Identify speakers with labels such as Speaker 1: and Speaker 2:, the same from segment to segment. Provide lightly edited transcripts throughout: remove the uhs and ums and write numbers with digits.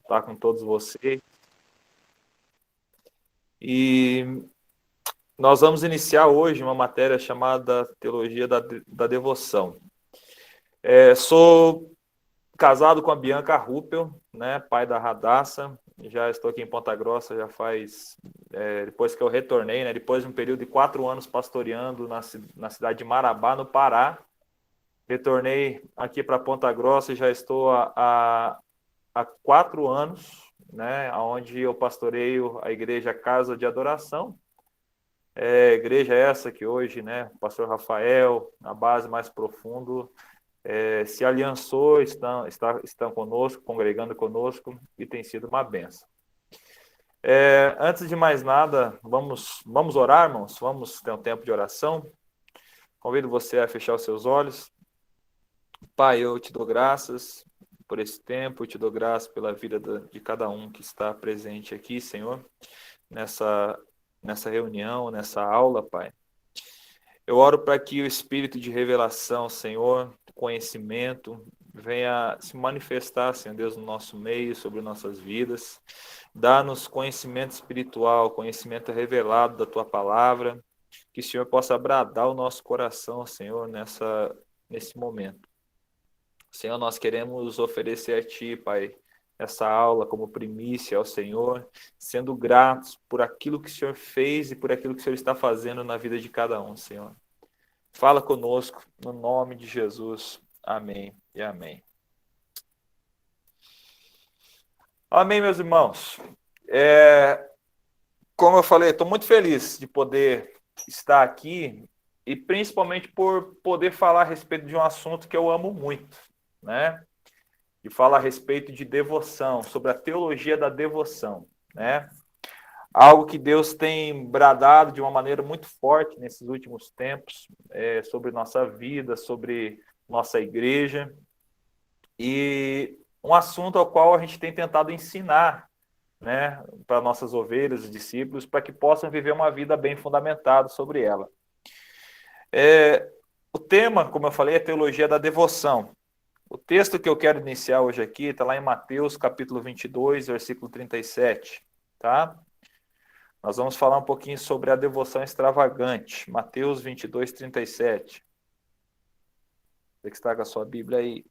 Speaker 1: estar com todos vocês. E nós vamos iniciar hoje uma matéria chamada Teologia da Devoção. Sou casado com a Bianca Ruppel, né, pai da Radassa. Já estou aqui em Ponta Grossa, já faz, depois que eu retornei, né, depois de um período de 4 anos pastoreando na cidade de Marabá, no Pará. Retornei aqui para Ponta Grossa e já estou há 4 anos, né, onde eu pastoreio a igreja Casa de Adoração. Igreja essa que hoje, né, o pastor Rafael, a base mais profundo, se aliançou, estão conosco, congregando conosco, e tem sido uma benção. Antes de mais nada, vamos orar, irmãos? Vamos ter um tempo de oração? Convido você a fechar os seus olhos. Pai, eu te dou graças por esse tempo, eu te dou graças pela vida de cada um que está presente aqui, Senhor, nessa reunião, nessa aula, Pai. Eu oro para que o espírito de revelação, Senhor, conhecimento, venha se manifestar, Senhor Deus, no nosso meio, sobre nossas vidas. Dá-nos conhecimento espiritual, conhecimento revelado da Tua palavra, que o Senhor possa abradar o nosso coração, Senhor, nesse momento. Senhor, nós queremos oferecer a Ti, Pai, essa aula como primícia ao Senhor, sendo gratos por aquilo que o Senhor fez e por aquilo que o Senhor está fazendo na vida de cada um, Senhor. Fala conosco, no nome de Jesus. Amém e amém. Amém, meus irmãos. Como eu falei, estou muito feliz de poder estar aqui e principalmente por poder falar a respeito de um assunto que eu amo muito, né? E fala a respeito de devoção, sobre a teologia da devoção, né? Algo que Deus tem bradado de uma maneira muito forte nesses últimos tempos, sobre nossa vida, sobre nossa igreja, e um assunto ao qual a gente tem tentado ensinar, né, para nossas ovelhas e discípulos, para que possam viver uma vida bem fundamentada sobre ela. O tema, como eu falei, é teologia da devoção. O texto que eu quero iniciar hoje aqui está lá em Mateus, capítulo 22, versículo 37, tá? Nós vamos falar um pouquinho sobre a devoção extravagante. Mateus 22, 37. Você que está com a sua Bíblia aí.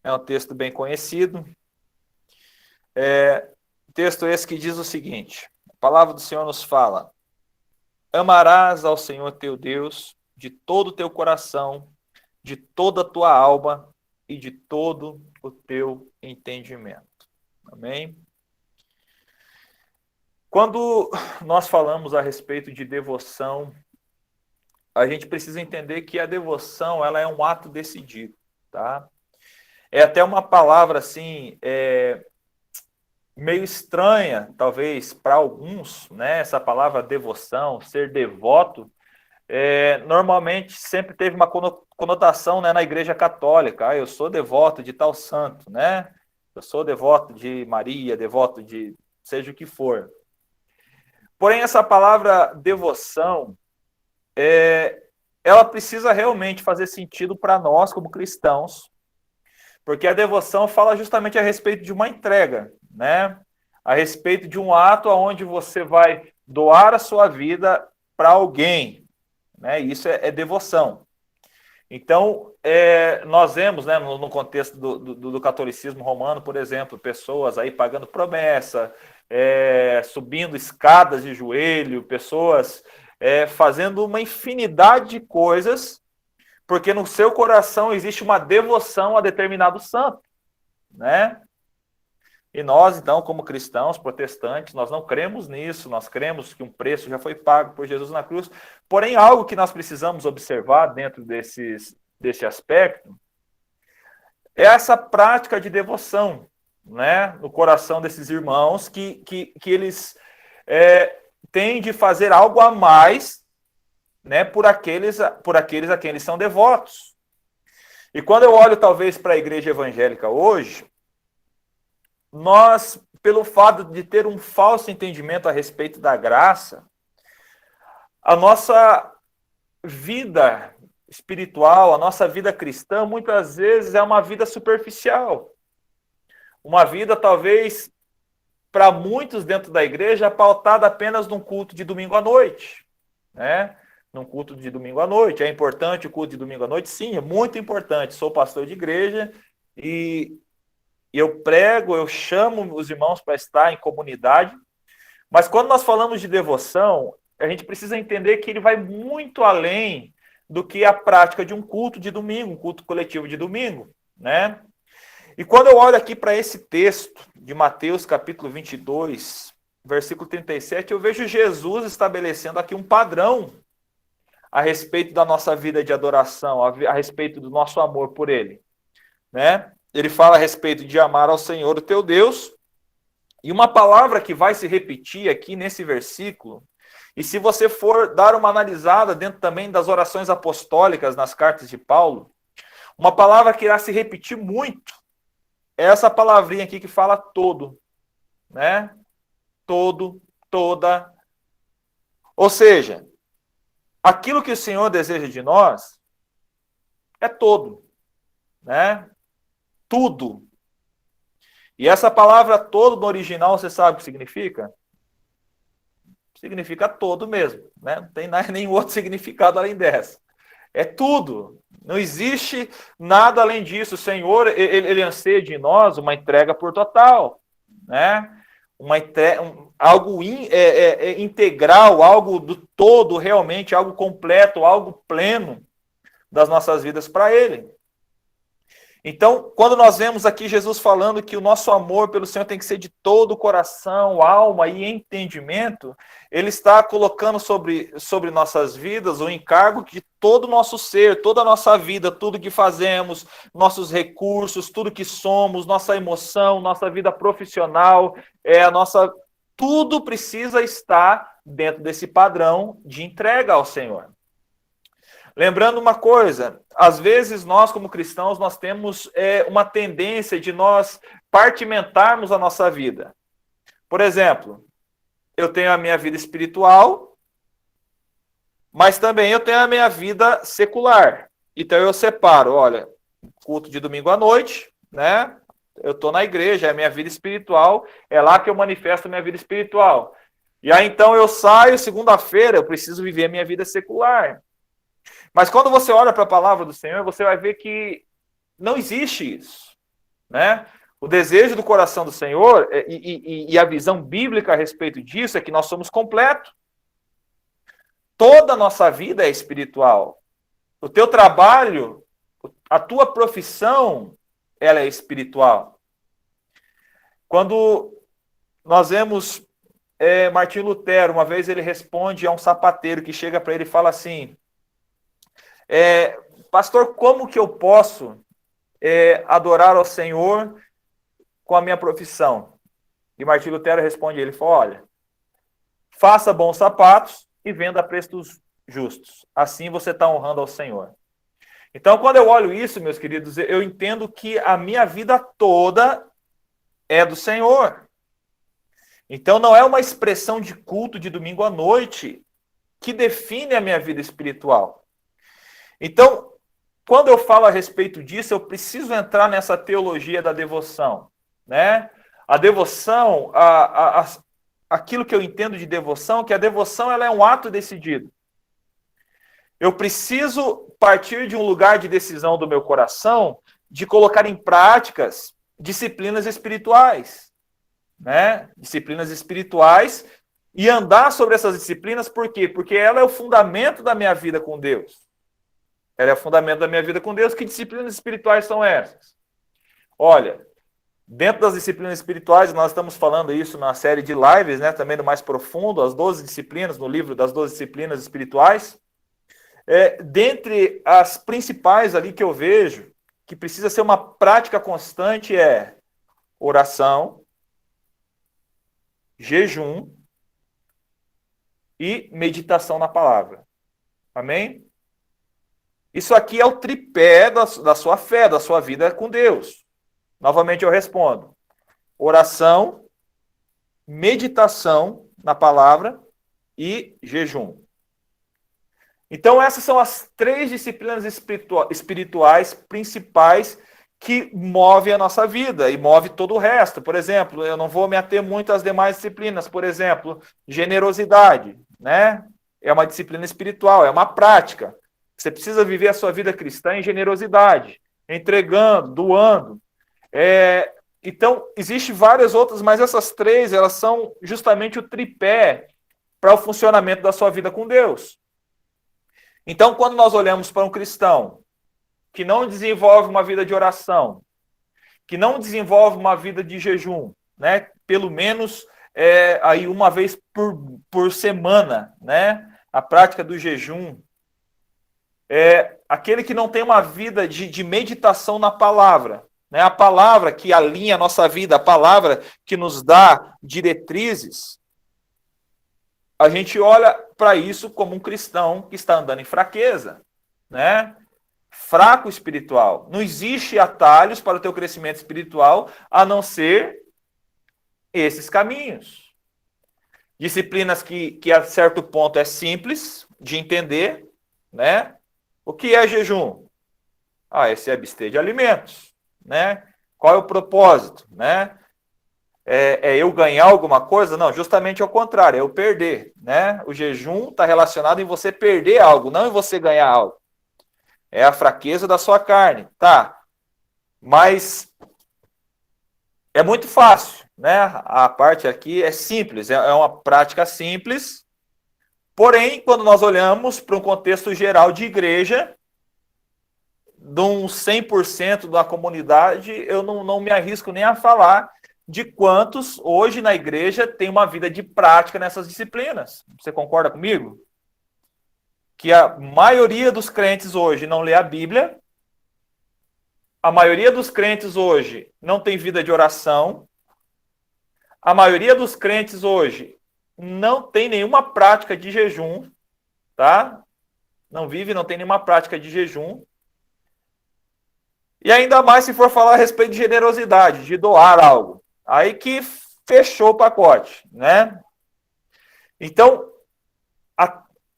Speaker 1: É um texto bem conhecido. Texto esse que diz o seguinte: a palavra do Senhor nos fala: amarás ao Senhor teu Deus de todo o teu coração, de toda a tua alma e de todo o teu entendimento. Amém? Quando nós falamos a respeito de devoção, a gente precisa entender que a devoção ela é um ato decidido, tá? É até uma palavra assim, meio estranha, talvez, para alguns, né? Essa palavra devoção, ser devoto, normalmente sempre teve uma conotação, né, na Igreja Católica. Eu sou devoto de tal santo, né? Eu sou devoto de Maria, devoto de seja o que for. Porém, essa palavra devoção, ela precisa realmente fazer sentido para nós como cristãos, porque a devoção fala justamente a respeito de uma entrega, né? A respeito de um ato onde você vai doar a sua vida para alguém, né? Isso é devoção. Então, nós vemos, né, no contexto do catolicismo romano, por exemplo, pessoas aí pagando promessa, subindo escadas de joelho, pessoas fazendo uma infinidade de coisas, porque no seu coração existe uma devoção a determinado santo, né? E nós, então, como cristãos protestantes, nós não cremos nisso, nós cremos que um preço já foi pago por Jesus na cruz. Porém, algo que nós precisamos observar dentro desse aspecto é essa prática de devoção, né, no coração desses irmãos, que eles têm de fazer algo a mais, né, por aqueles a quem eles são devotos. E quando eu olho, talvez, para a igreja evangélica hoje, nós, pelo fato de ter um falso entendimento a respeito da graça, a nossa vida espiritual, a nossa vida cristã, muitas vezes é uma vida superficial. Uma vida, talvez, para muitos dentro da igreja, pautada apenas num culto de domingo à noite, né? Num culto de domingo à noite. É importante o culto de domingo à noite? Sim, é muito importante. Sou pastor de igreja e eu prego, eu chamo os irmãos para estar em comunidade. Mas quando nós falamos de devoção, a gente precisa entender que ele vai muito além do que a prática de um culto de domingo, um culto coletivo de domingo, né? E quando eu olho aqui para esse texto de Mateus capítulo 22, versículo 37, eu vejo Jesus estabelecendo aqui um padrão a respeito da nossa vida de adoração, a respeito do nosso amor por Ele, né? Ele fala a respeito de amar ao Senhor, o teu Deus, e uma palavra que vai se repetir aqui nesse versículo, e se você for dar uma analisada dentro também das orações apostólicas nas cartas de Paulo, uma palavra que irá se repetir muito, é essa palavrinha aqui que fala todo, né? Todo, toda. Ou seja, aquilo que o Senhor deseja de nós é todo, né? Tudo. E essa palavra todo no original, você sabe o que significa? Significa todo mesmo, né? Não tem nenhum outro significado além dessa. É tudo. Não existe nada além disso. O Senhor, ele anseia de nós uma entrega por total, né? Algo integral, algo do todo, realmente, algo completo, algo pleno das nossas vidas para Ele. Então, quando nós vemos aqui Jesus falando que o nosso amor pelo Senhor tem que ser de todo o coração, alma e entendimento, Ele está colocando sobre nossas vidas o encargo de todo o nosso ser, toda a nossa vida, tudo que fazemos, nossos recursos, tudo que somos, nossa emoção, nossa vida profissional, tudo precisa estar dentro desse padrão de entrega ao Senhor. Lembrando uma coisa, às vezes nós como cristãos, nós temos uma tendência de nós partimentarmos a nossa vida. Por exemplo, eu tenho a minha vida espiritual, mas também eu tenho a minha vida secular. Então eu separo, olha, culto de domingo à noite, né? Eu estou na igreja, é a minha vida espiritual, é lá que eu manifesto a minha vida espiritual. E aí então eu saio, segunda-feira, eu preciso viver a minha vida secular. Mas quando você olha para a palavra do Senhor, você vai ver que não existe isso, né? O desejo do coração do Senhor e a visão bíblica a respeito disso é que nós somos completos. Toda a nossa vida é espiritual. O teu trabalho, a tua profissão, ela é espiritual. Quando nós vemos Martim Lutero, uma vez ele responde a um sapateiro que chega para ele e fala assim: pastor, como que eu posso adorar ao Senhor com a minha profissão? E Martim Lutero responde, ele fala, olha, faça bons sapatos e venda a preços justos. Assim você está honrando ao Senhor. Então, quando eu olho isso, meus queridos, eu entendo que a minha vida toda é do Senhor. Então, não é uma expressão de culto de domingo à noite que define a minha vida espiritual. Então, quando eu falo a respeito disso, eu preciso entrar nessa teologia da devoção, né? A devoção, aquilo que eu entendo de devoção, que a devoção ela é um ato decidido. Eu preciso partir de um lugar de decisão do meu coração, de colocar em práticas disciplinas espirituais, né? Disciplinas espirituais e andar sobre essas disciplinas, por quê? Porque ela é o fundamento da minha vida com Deus. Ela é o fundamento da minha vida com Deus. Que disciplinas espirituais são essas? Olha, dentro das disciplinas espirituais, nós estamos falando isso na série de lives, né, também no Mais Profundo, as 12 disciplinas, no livro das 12 disciplinas espirituais. Dentre as principais ali que eu vejo, que precisa ser uma prática constante, é oração, jejum e meditação na palavra. Amém? Isso aqui é o tripé da sua fé, da sua vida com Deus. Novamente eu respondo. Oração, meditação na palavra e jejum. Então essas são as 3 disciplinas espirituais principais que move a nossa vida e move todo o resto. Por exemplo, eu não vou me ater muito às demais disciplinas. Por exemplo, generosidade, né? É uma disciplina espiritual, é uma prática. Você precisa viver a sua vida cristã em generosidade, entregando, doando. Então, existem várias outras, mas essas três, elas são justamente o tripé para o funcionamento da sua vida com Deus. Então, quando nós olhamos para um cristão que não desenvolve uma vida de oração, que não desenvolve uma vida de jejum, né? Pelo menos aí uma vez por semana, né? A prática do jejum. Aquele que não tem uma vida de meditação na palavra, né? A palavra que alinha a nossa vida, a palavra que nos dá diretrizes, a gente olha para isso como um cristão que está andando em fraqueza, né? Fraco espiritual. Não existe atalhos para o teu crescimento espiritual a não ser esses caminhos. Disciplinas que a certo ponto é simples de entender, né? O que é jejum? É se abster de alimentos, né? Qual é o propósito, né? É eu ganhar alguma coisa? Não, justamente ao contrário, é eu perder, né? O jejum está relacionado em você perder algo, não em você ganhar algo. É a fraqueza da sua carne, tá? Mas é muito fácil, né? A parte aqui é simples, é uma prática simples. Porém, quando nós olhamos para um contexto geral de igreja, de um 100% da comunidade, eu não me arrisco nem a falar de quantos hoje na igreja tem uma vida de prática nessas disciplinas. Você concorda comigo? Que a maioria dos crentes hoje não lê a Bíblia, a maioria dos crentes hoje não tem vida de oração, a maioria dos crentes hoje não tem nenhuma prática de jejum, tá? Não tem nenhuma prática de jejum. E ainda mais se for falar a respeito de generosidade, de doar algo. Aí que fechou o pacote, né? Então,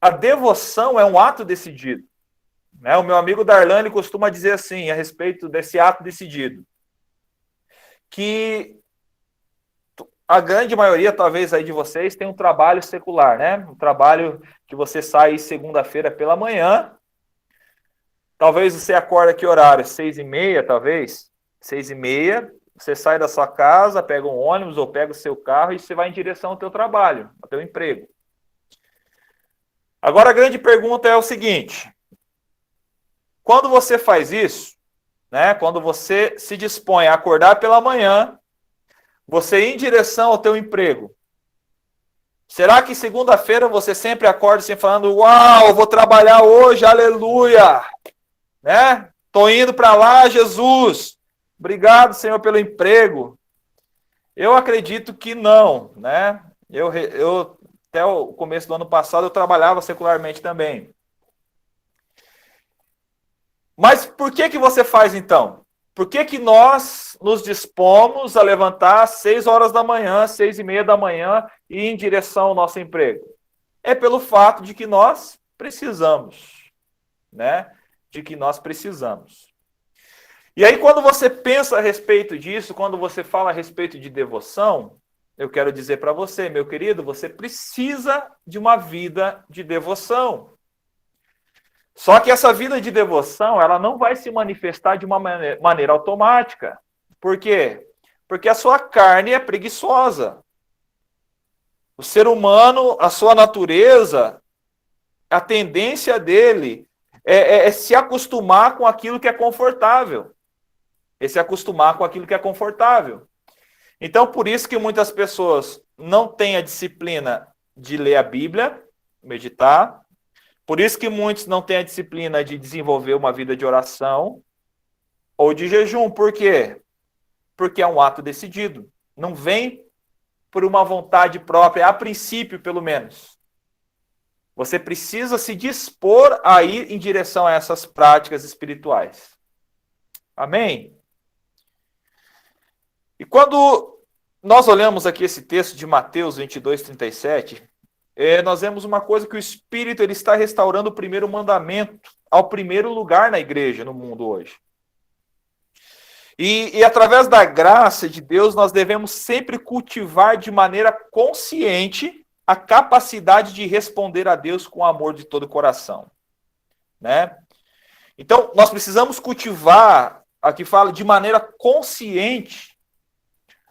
Speaker 1: a devoção é um ato decidido. Né? O meu amigo Darlan, ele costuma dizer assim, a respeito desse ato decidido, que a grande maioria, talvez, aí de vocês tem um trabalho secular, né? Um trabalho que você sai segunda-feira pela manhã. Talvez você acorda que horário? 6h30, talvez? 6h30, você sai da sua casa, pega um ônibus ou pega o seu carro e você vai em direção ao teu trabalho, ao teu emprego. Agora, a grande pergunta é o seguinte. Quando você faz isso, né? Quando você se dispõe a acordar pela manhã, você ir em direção ao teu emprego, será que segunda-feira você sempre acorda assim falando, uau, vou trabalhar hoje, aleluia, né? Tô indo para lá, Jesus. Obrigado, Senhor, pelo emprego. Eu acredito que não, né? Eu até o começo do ano passado eu trabalhava secularmente também. Mas por que você faz então? Por que nós nos dispomos a levantar às 6 horas da manhã, 6h30 da manhã e ir em direção ao nosso emprego? É pelo fato de que nós precisamos, né? De que nós precisamos. E aí, quando você pensa a respeito disso, quando você fala a respeito de devoção, eu quero dizer para você, meu querido, você precisa de uma vida de devoção. Só que essa vida de devoção, ela não vai se manifestar de uma maneira automática. Por quê? Porque a sua carne é preguiçosa. O ser humano, a sua natureza, a tendência dele é se acostumar com aquilo que é confortável. É se acostumar com aquilo que é confortável. Então, por isso que muitas pessoas não têm a disciplina de ler a Bíblia, meditar. Por isso que muitos não têm a disciplina de desenvolver uma vida de oração ou de jejum. Por quê? Porque é um ato decidido. Não vem por uma vontade própria, a princípio, pelo menos. Você precisa se dispor a ir em direção a essas práticas espirituais. Amém? E quando nós olhamos aqui esse texto de Mateus 22:37, nós vemos uma coisa que o Espírito ele está restaurando o primeiro mandamento ao primeiro lugar na igreja, no mundo hoje. E através da graça de Deus, nós devemos sempre cultivar de maneira consciente a capacidade de responder a Deus com amor de todo o coração, né? Então, nós precisamos cultivar, aqui fala, de maneira consciente,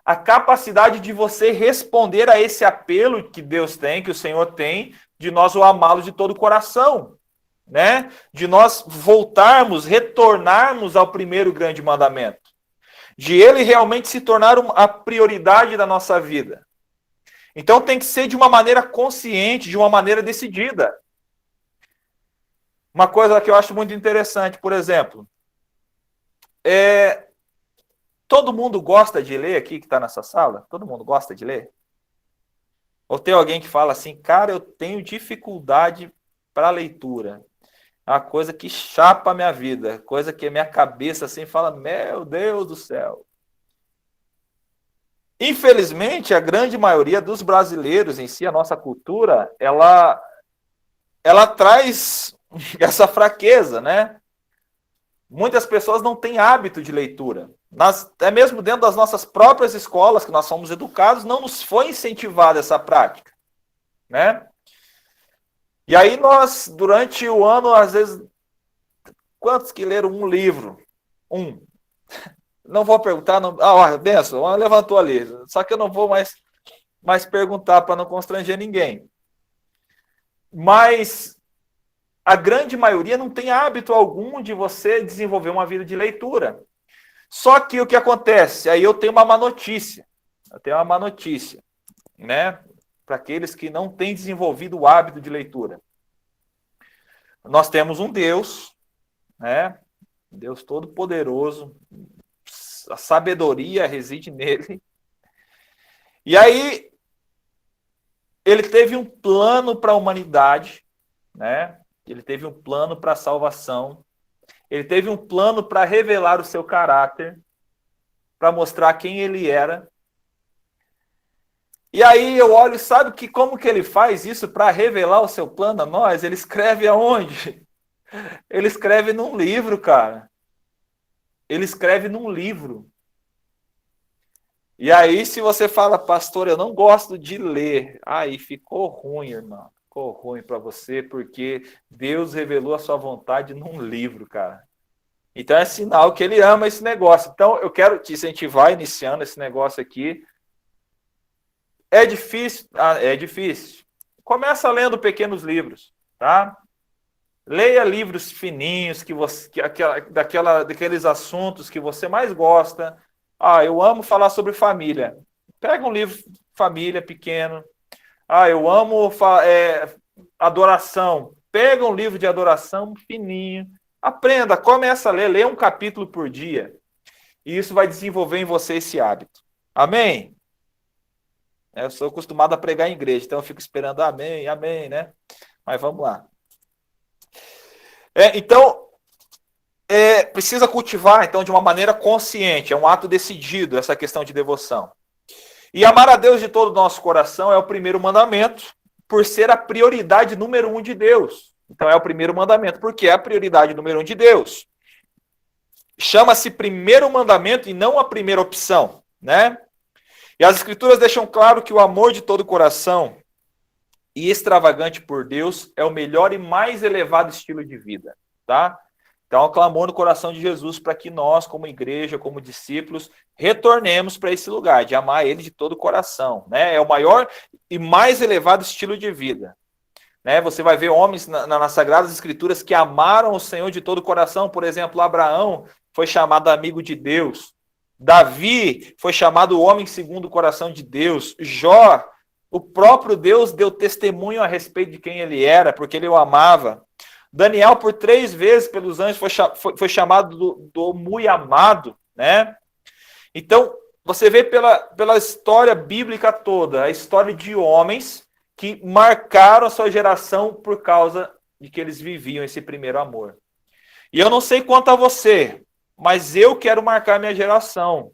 Speaker 1: a capacidade de você responder a esse apelo que Deus tem, que o Senhor tem, de nós o amá-lo de todo o coração, né? De nós voltarmos, retornarmos ao primeiro grande mandamento, de ele realmente se tornar a prioridade da nossa vida. Então tem que ser de uma maneira consciente, de uma maneira decidida. Uma coisa que eu acho muito interessante, por exemplo, todo mundo gosta de ler aqui que está nessa sala? Todo mundo gosta de ler? Ou tem alguém que fala assim, cara, eu tenho dificuldade para a leitura. É uma coisa que chapa a minha vida, coisa que a minha cabeça assim fala, meu Deus do céu. Infelizmente, a grande maioria dos brasileiros em si, a nossa cultura, ela traz essa fraqueza, né? Muitas pessoas não têm hábito de leitura. Até mesmo dentro das nossas próprias escolas, que nós somos educados, não nos foi incentivada essa prática, né? E aí nós, durante o ano, às vezes, quantos que leram um livro? Um. Não vou perguntar. Não... Benção, levantou ali. Só que eu não vou mais perguntar para não constranger ninguém. Mas a grande maioria não tem hábito algum de você desenvolver uma vida de leitura. Só que o que acontece? Aí eu tenho uma má notícia. Né? Para aqueles que não têm desenvolvido o hábito de leitura. Nós temos um Deus, né? Deus Todo-Poderoso, a sabedoria reside nele. E aí, ele teve um plano para a humanidade, né? Ele teve um plano para a salvação. Ele teve um plano para revelar o seu caráter, para mostrar quem ele era. E aí eu olho, sabe como que ele faz isso para revelar o seu plano a nós? Ele escreve aonde? Ele escreve num livro, cara. Ele escreve num livro. E aí, se você fala, pastor, eu não gosto de ler, aí ficou ruim, irmão. Ficou ruim para você, porque Deus revelou a sua vontade num livro, cara. Então é sinal que ele ama esse negócio. Então eu quero te incentivar iniciando esse negócio aqui. É difícil? É difícil. Começa lendo pequenos livros, tá? Leia livros fininhos daqueles assuntos que você mais gosta. Eu amo falar sobre família. Pega um livro família pequeno. Eu amo adoração. Pega um livro de adoração fininho. Aprenda, começa a ler. Leia um capítulo por dia. E isso vai desenvolver em você esse hábito. Amém? Eu sou acostumado a pregar em igreja, então eu fico esperando amém, amém, né? Mas vamos lá. Então, precisa cultivar, então, de uma maneira consciente, é um ato decidido, essa questão de devoção. E amar a Deus de todo o nosso coração é o primeiro mandamento, por ser a prioridade número 1 de Deus. Então, é o primeiro mandamento, porque é a prioridade número 1 de Deus. Chama-se primeiro mandamento e não a primeira opção, né? E as Escrituras deixam claro que o amor de todo o coração e extravagante por Deus é o melhor e mais elevado estilo de vida, tá? Então, o clamor no coração de Jesus para que nós, como igreja, como discípulos, retornemos para esse lugar, de amar Ele de todo o coração, né? É o maior e mais elevado estilo de vida, né? Você vai ver homens nas Sagradas Escrituras que amaram o Senhor de todo o coração. Por exemplo, Abraão foi chamado amigo de Deus. Davi foi chamado homem segundo o coração de Deus. Jó, o próprio Deus deu testemunho a respeito de quem ele era, porque ele o amava. Daniel, por 3 vezes pelos anjos, foi chamado do muito amado, né? Então, você vê pela história bíblica toda, a história de homens que marcaram a sua geração por causa de que eles viviam esse primeiro amor. E eu não sei quanto a você, mas eu quero marcar minha geração.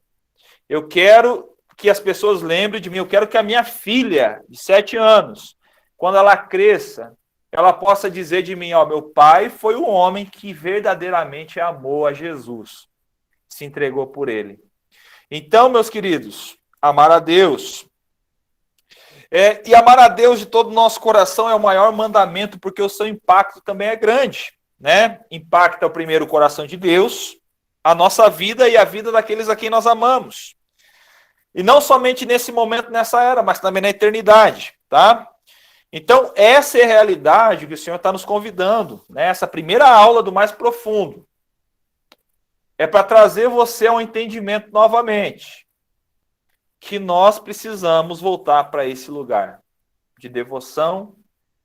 Speaker 1: Eu quero que as pessoas lembrem de mim. Eu quero que a minha filha, de 7 anos, quando ela cresça, ela possa dizer de mim, meu pai foi o homem que verdadeiramente amou a Jesus. se entregou por ele. Então, meus queridos, amar a Deus. E amar a Deus de todo o nosso coração é o maior mandamento, porque o seu impacto também é grande, né? Impacta o primeiro o coração de Deus, a nossa vida e a vida daqueles a quem nós amamos. E não somente nesse momento, nessa era, mas também na eternidade, tá? Então, essa é a realidade que o Senhor está nos convidando, né? Essa primeira aula do mais profundo. É para trazer você ao entendimento novamente que nós precisamos voltar para esse lugar de devoção,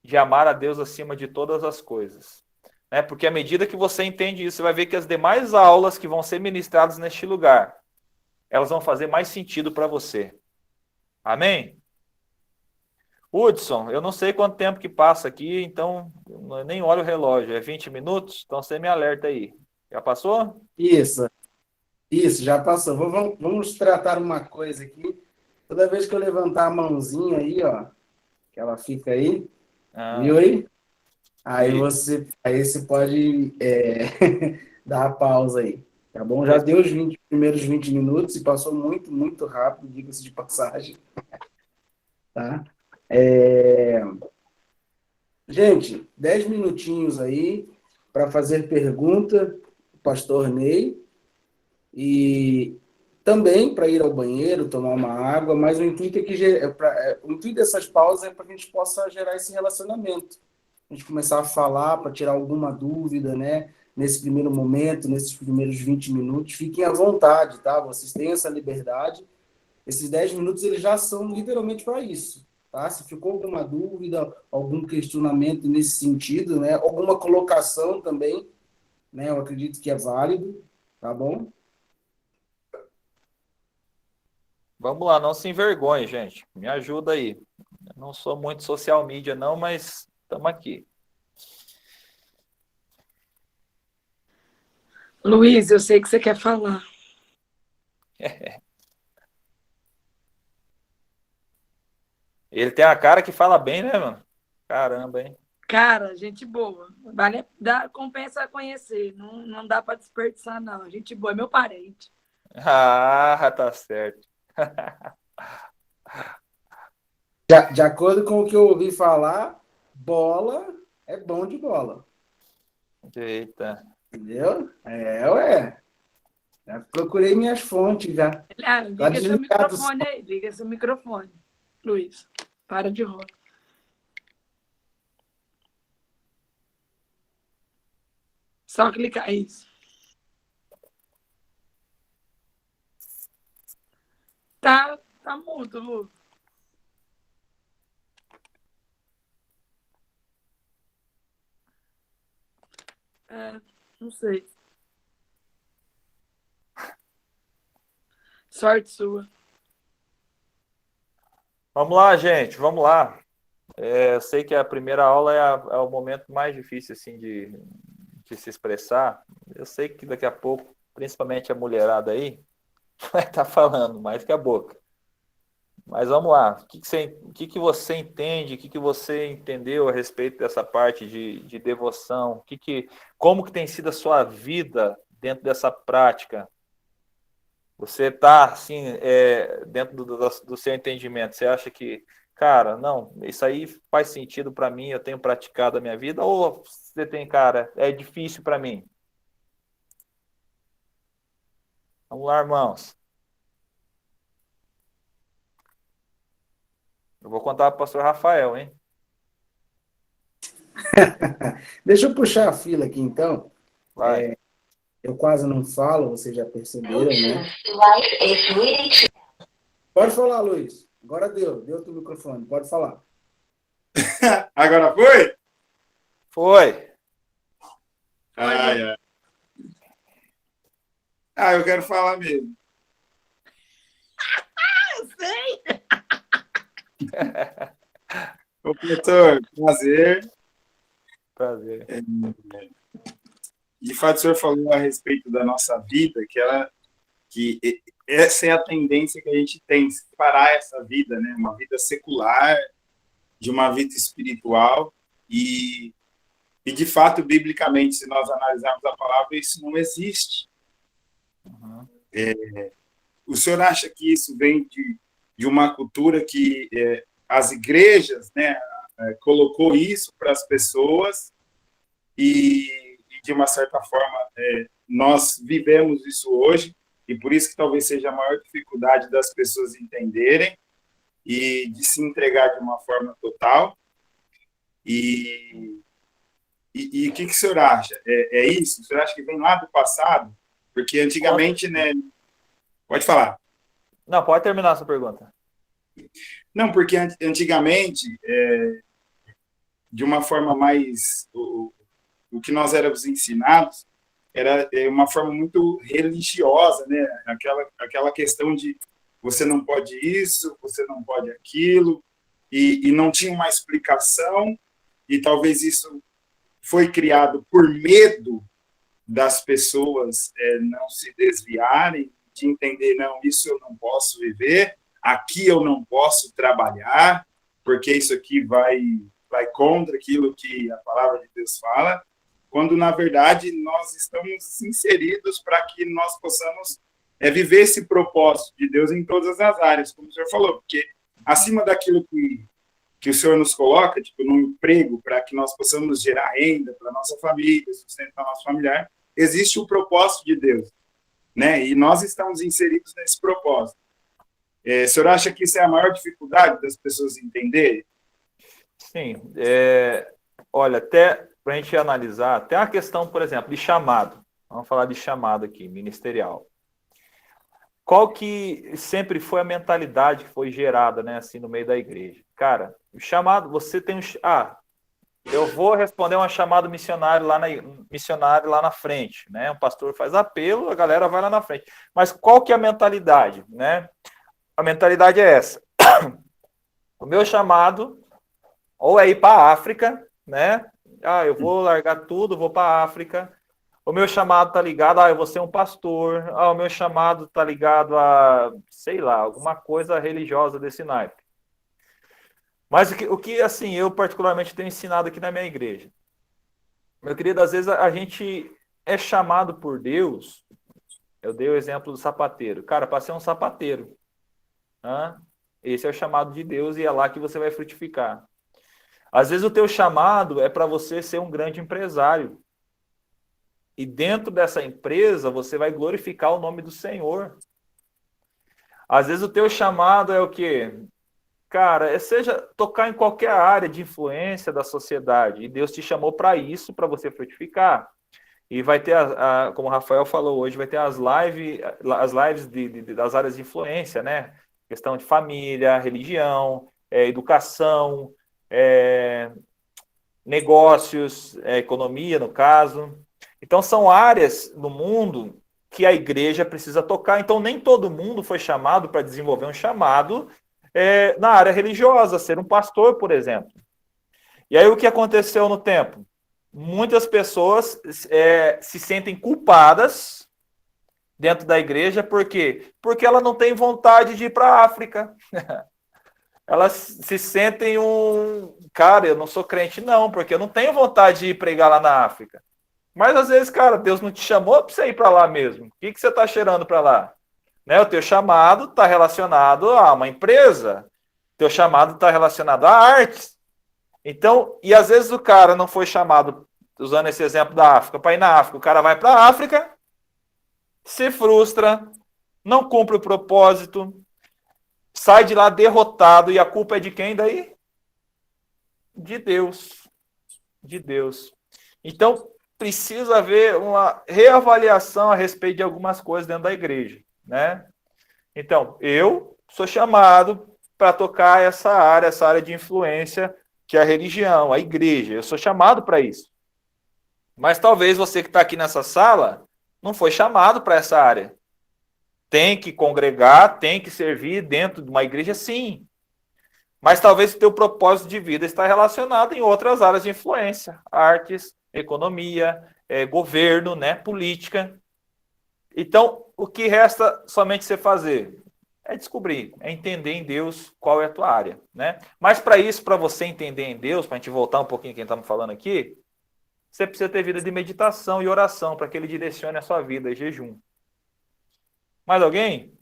Speaker 1: de amar a Deus acima de todas as coisas. Né? Porque à medida que você entende isso, você vai ver que as demais aulas que vão ser ministradas neste lugar, elas vão fazer mais sentido para você. Amém? Hudson, eu não sei quanto tempo que passa aqui, então eu nem olho o relógio. É 20 minutos? Então você me alerta aí. Já passou?
Speaker 2: Isso, já passou. Vamos tratar uma coisa aqui. Toda vez que eu levantar a mãozinha aí, ó, que ela fica aí, viu aí?
Speaker 1: Vi.
Speaker 2: Aí você pode dar a pausa aí, tá bom? Já
Speaker 1: Fez-
Speaker 2: deu os primeiros 20 minutos e passou muito, muito rápido, diga-se de passagem, tá? Gente, 10 minutinhos aí para fazer pergunta, pastor Ney, e também para ir ao banheiro, tomar uma água, mas o intuito é o intuito dessas pausas é para que a gente possa gerar esse relacionamento. A gente começar a falar para tirar alguma dúvida, né? Nesse primeiro momento, nesses primeiros 20 minutos, fiquem à vontade, tá? Vocês têm essa liberdade. Esses 10 minutos eles já são literalmente para isso, tá? Se ficou alguma dúvida, algum questionamento nesse sentido, né? Alguma colocação também, né? Eu acredito que é válido, tá bom?
Speaker 1: Vamos lá, não se envergonhe, gente. Me ajuda aí. Eu não sou muito social media, não, mas estamos aqui.
Speaker 3: Luiz, eu sei que você quer falar.
Speaker 1: Ele tem a cara que fala bem, né, mano? Caramba, hein?
Speaker 3: Cara, gente boa. Compensa conhecer. Não dá para desperdiçar, não. Gente boa, é meu parente.
Speaker 1: Ah, tá certo.
Speaker 2: De acordo com o que eu ouvi falar, bola é bom de bola.
Speaker 1: Eita.
Speaker 2: Entendeu? Ué. Já procurei minhas fontes já. Tá
Speaker 3: Liga seu
Speaker 2: desligado.
Speaker 3: microfone aí. Liga seu microfone. Luiz, para de rola. Só clicar isso. Tá mudo, Lu. Não sei. Sorte sua.
Speaker 1: Vamos lá, gente, vamos lá. Eu sei que a primeira aula é o momento mais difícil assim de se expressar. Eu sei que daqui a pouco, principalmente a mulherada aí, vai estar falando mais que a boca. Mas vamos lá. O que você entende? O que você entendeu a respeito dessa parte de devoção? Como que tem sido a sua vida dentro dessa prática? Você está assim, dentro do seu entendimento, você acha que, cara, não, isso aí faz sentido para mim, eu tenho praticado a minha vida, ou você tem, cara, é difícil para mim? Vamos lá, irmãos. Eu vou contar para o pastor Rafael, hein?
Speaker 2: Deixa eu puxar a fila aqui, então.
Speaker 1: Vai.
Speaker 2: Eu quase não falo, vocês já perceberam, né? Pode falar, Luiz. Agora deu o teu microfone, pode falar.
Speaker 4: Agora foi?
Speaker 1: Foi.
Speaker 4: Ai. Eu quero falar mesmo.
Speaker 3: Eu sei.
Speaker 4: Ô, pastor, prazer.
Speaker 1: Prazer.
Speaker 4: De fato, o senhor falou a respeito da nossa vida, que essa é a tendência que a gente tem, separar essa vida, né? Uma vida secular de uma vida espiritual e de fato, biblicamente, se nós analisarmos a palavra, isso não existe.
Speaker 1: Uhum.
Speaker 4: O senhor acha que isso vem de uma cultura que as igrejas, né, colocou isso para as pessoas e, de uma certa forma, nós vivemos isso hoje, e por isso que talvez seja a maior dificuldade das pessoas entenderem e de se entregar de uma forma total? E o que o senhor acha? É isso? O senhor acha que vem lá do passado? Porque antigamente, né? Pode falar.
Speaker 1: Não, pode terminar a sua pergunta.
Speaker 4: Não, porque antigamente, de uma forma mais... O que nós éramos ensinados era uma forma muito religiosa, né? Aquela questão de você não pode isso, você não pode aquilo, e não tinha uma explicação, e talvez isso foi criado por medo das pessoas não se desviarem, de entender, não, isso eu não posso viver, aqui eu não posso trabalhar, porque isso aqui vai contra aquilo que a palavra de Deus fala, quando, na verdade, nós estamos inseridos para que nós possamos viver esse propósito de Deus em todas as áreas, como o senhor falou, porque acima daquilo que o senhor nos coloca, tipo, num emprego, para que nós possamos gerar renda para a nossa família, sustentar nosso familiar, existe o propósito de Deus, né? E nós estamos inseridos nesse propósito. O senhor acha que isso é a maior dificuldade das pessoas entenderem?
Speaker 1: Sim. Olha, até para a gente analisar, até a questão, por exemplo, de chamado. Vamos falar de chamado aqui, ministerial. Qual que sempre foi a mentalidade que foi gerada, né, assim, no meio da igreja? Cara, o chamado, você tem eu vou responder uma chamada missionário lá na frente, né? O pastor faz apelo, a galera vai lá na frente. Mas qual que é a mentalidade, né? A mentalidade é essa. O meu chamado ou é ir para a África, né? Eu vou largar tudo, vou para a África. O meu chamado tá ligado, eu vou ser um pastor. O meu chamado tá ligado a, sei lá, alguma coisa religiosa desse naipe. Mas o que, assim, eu particularmente tenho ensinado aqui na minha igreja. Meu querido, às vezes a gente é chamado por Deus. Eu dei o exemplo do sapateiro. Cara, para ser um sapateiro. Esse é o chamado de Deus e é lá que você vai frutificar. Às vezes o teu chamado é para você ser um grande empresário. E dentro dessa empresa você vai glorificar o nome do Senhor. Às vezes o teu chamado é o quê? Cara, seja tocar em qualquer área de influência da sociedade. E Deus te chamou para isso, para você frutificar. E vai ter, como o Rafael falou hoje, vai ter as lives das áreas de influência, né? Questão de família, religião, educação, negócios, economia, no caso. Então, são áreas no mundo que a igreja precisa tocar. Então, nem todo mundo foi chamado para desenvolver um chamado na área religiosa, ser um pastor, por exemplo. E aí, o que aconteceu no tempo? Muitas pessoas se sentem culpadas dentro da igreja, por quê? Porque ela não tem vontade de ir para a África. Elas se sentem cara, eu não sou crente não, porque eu não tenho vontade de ir pregar lá na África. Mas às vezes, cara, Deus não te chamou para você ir para lá mesmo. O que você está cheirando para lá? Né? O teu chamado está relacionado a uma empresa. O teu chamado está relacionado a artes. Então, e às vezes o cara não foi chamado, usando esse exemplo da África, para ir na África. O cara vai para a África, se frustra, não cumpre o propósito, sai de lá derrotado. E a culpa é de quem daí? De Deus. De Deus. Então, precisa haver uma reavaliação a respeito de algumas coisas dentro da igreja, né? Então, eu sou chamado para tocar essa área de influência, que é a religião, a igreja. Eu sou chamado para isso. Mas talvez você que está aqui nessa sala não foi chamado para essa área. Tem que congregar, tem que servir dentro de uma igreja, sim. Mas talvez o teu propósito de vida está relacionado em outras áreas de influência, artes, economia, governo, né, política. Então, o que resta somente você fazer? É descobrir, é entender em Deus qual é a tua área, né? Mas para isso, para você entender em Deus, para a gente voltar um pouquinho quem estamos falando aqui, você precisa ter vida de meditação e oração para que ele direcione a sua vida, e jejum. Mais alguém?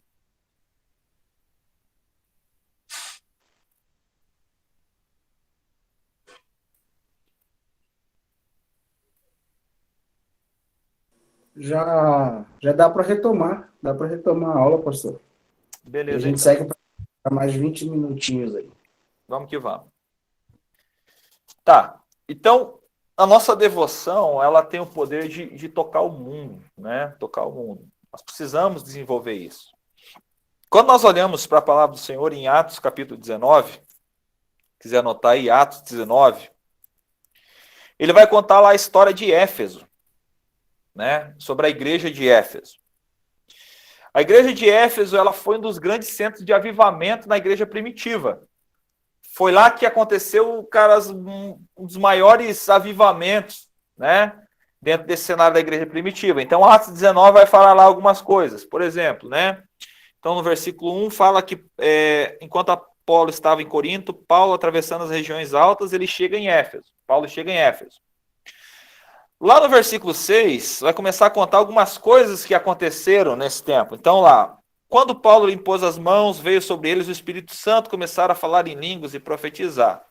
Speaker 2: Já dá para retomar. Dá para retomar a aula, pastor. E a
Speaker 1: Beleza,
Speaker 2: gente
Speaker 1: então.
Speaker 2: segue para mais 20 minutinhos aí.
Speaker 1: Vamos que vamos. Tá. Então, a nossa devoção, ela tem o poder de tocar o mundo, né? Tocar o mundo. Nós precisamos desenvolver isso. Quando nós olhamos para a palavra do Senhor em Atos capítulo 19, quiser anotar aí, Atos 19, ele vai contar lá a história de Éfeso, né? Sobre a igreja de Éfeso. A igreja de Éfeso, ela foi um dos grandes centros de avivamento na igreja primitiva. Foi lá que aconteceu, cara, um dos maiores avivamentos, né? Dentro desse cenário da igreja primitiva. Então, Atos 19 vai falar lá algumas coisas. Por exemplo, né? Então, no versículo 1 fala que enquanto Apolo estava em Corinto, Paulo, atravessando as regiões altas, ele chega em Éfeso. Paulo chega em Éfeso. Lá no versículo 6, vai começar a contar algumas coisas que aconteceram nesse tempo. Então, lá, quando Paulo lhe impôs as mãos, veio sobre eles o Espírito Santo, começaram a falar em línguas e profetizar.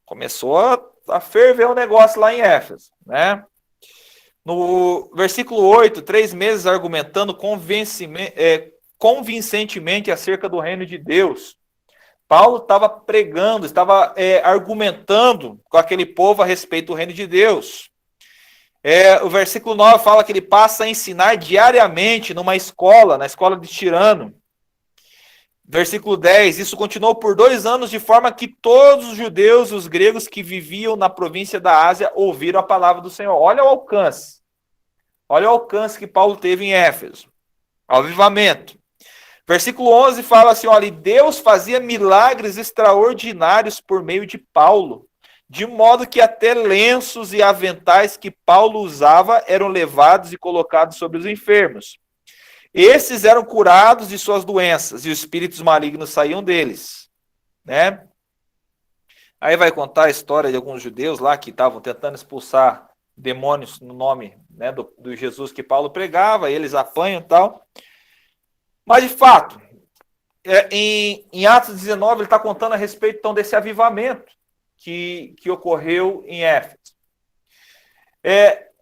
Speaker 1: Começou a ferver o negócio lá em Éfeso, né? No versículo 8, 3 meses argumentando convincentemente acerca do reino de Deus. Paulo estava pregando, estava argumentando com aquele povo a respeito do reino de Deus. O versículo 9 fala que ele passa a ensinar diariamente numa escola, na escola de Tirano. Versículo 10, isso continuou por 2 anos, de forma que todos os judeus e os gregos que viviam na província da Ásia ouviram a palavra do Senhor. Olha o alcance. Olha o alcance que Paulo teve em Éfeso. Avivamento. Versículo 11 fala assim, olha, Deus fazia milagres extraordinários por meio de Paulo, de modo que até lenços e aventais que Paulo usava eram levados e colocados sobre os enfermos. Esses eram curados de suas doenças e os espíritos malignos saíam deles, né? Aí vai contar a história de alguns judeus lá que estavam tentando expulsar demônios no nome, né, do Jesus que Paulo pregava, eles apanham e tal. Mas, de fato, em Atos 19, ele está contando a respeito então, desse avivamento que ocorreu em Éfeso.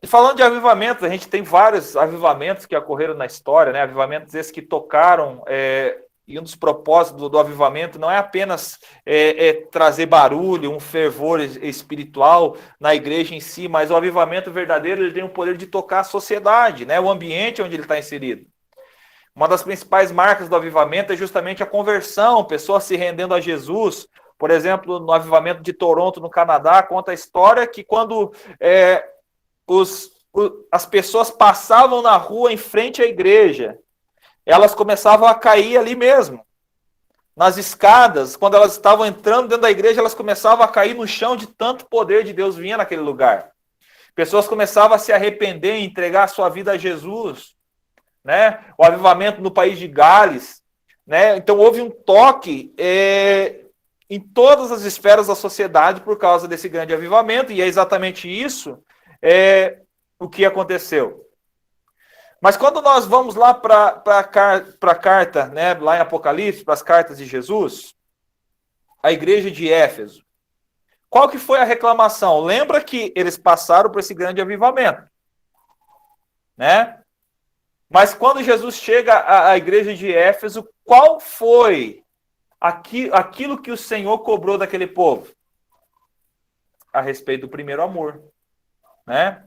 Speaker 1: Falando de avivamentos, a gente tem vários avivamentos que ocorreram na história, né? Avivamentos esses que tocaram, e um dos propósitos do avivamento não é apenas trazer barulho, um fervor espiritual na igreja em si, mas o avivamento verdadeiro ele tem o poder de tocar a sociedade, né? O ambiente onde ele está inserido. Uma das principais marcas do avivamento é justamente a conversão, pessoas se rendendo a Jesus. Por exemplo, no avivamento de Toronto, no Canadá, conta a história que quando as pessoas passavam na rua em frente à igreja, elas começavam a cair ali mesmo. Nas escadas, quando elas estavam entrando dentro da igreja, elas começavam a cair no chão de tanto poder de Deus vinha naquele lugar. Pessoas começavam a se arrepender e entregar a sua vida a Jesus. Né? O avivamento no país de Gales, né? Então houve um toque em todas as esferas da sociedade por causa desse grande avivamento, e é exatamente isso o que aconteceu. Mas quando nós vamos lá para a carta, né, lá em Apocalipse, para as cartas de Jesus, a igreja de Éfeso, qual que foi a reclamação? Lembra que eles passaram por esse grande avivamento, né? Mas quando Jesus chega à igreja de Éfeso, qual foi aquilo que o Senhor cobrou daquele povo? A respeito do primeiro amor, né?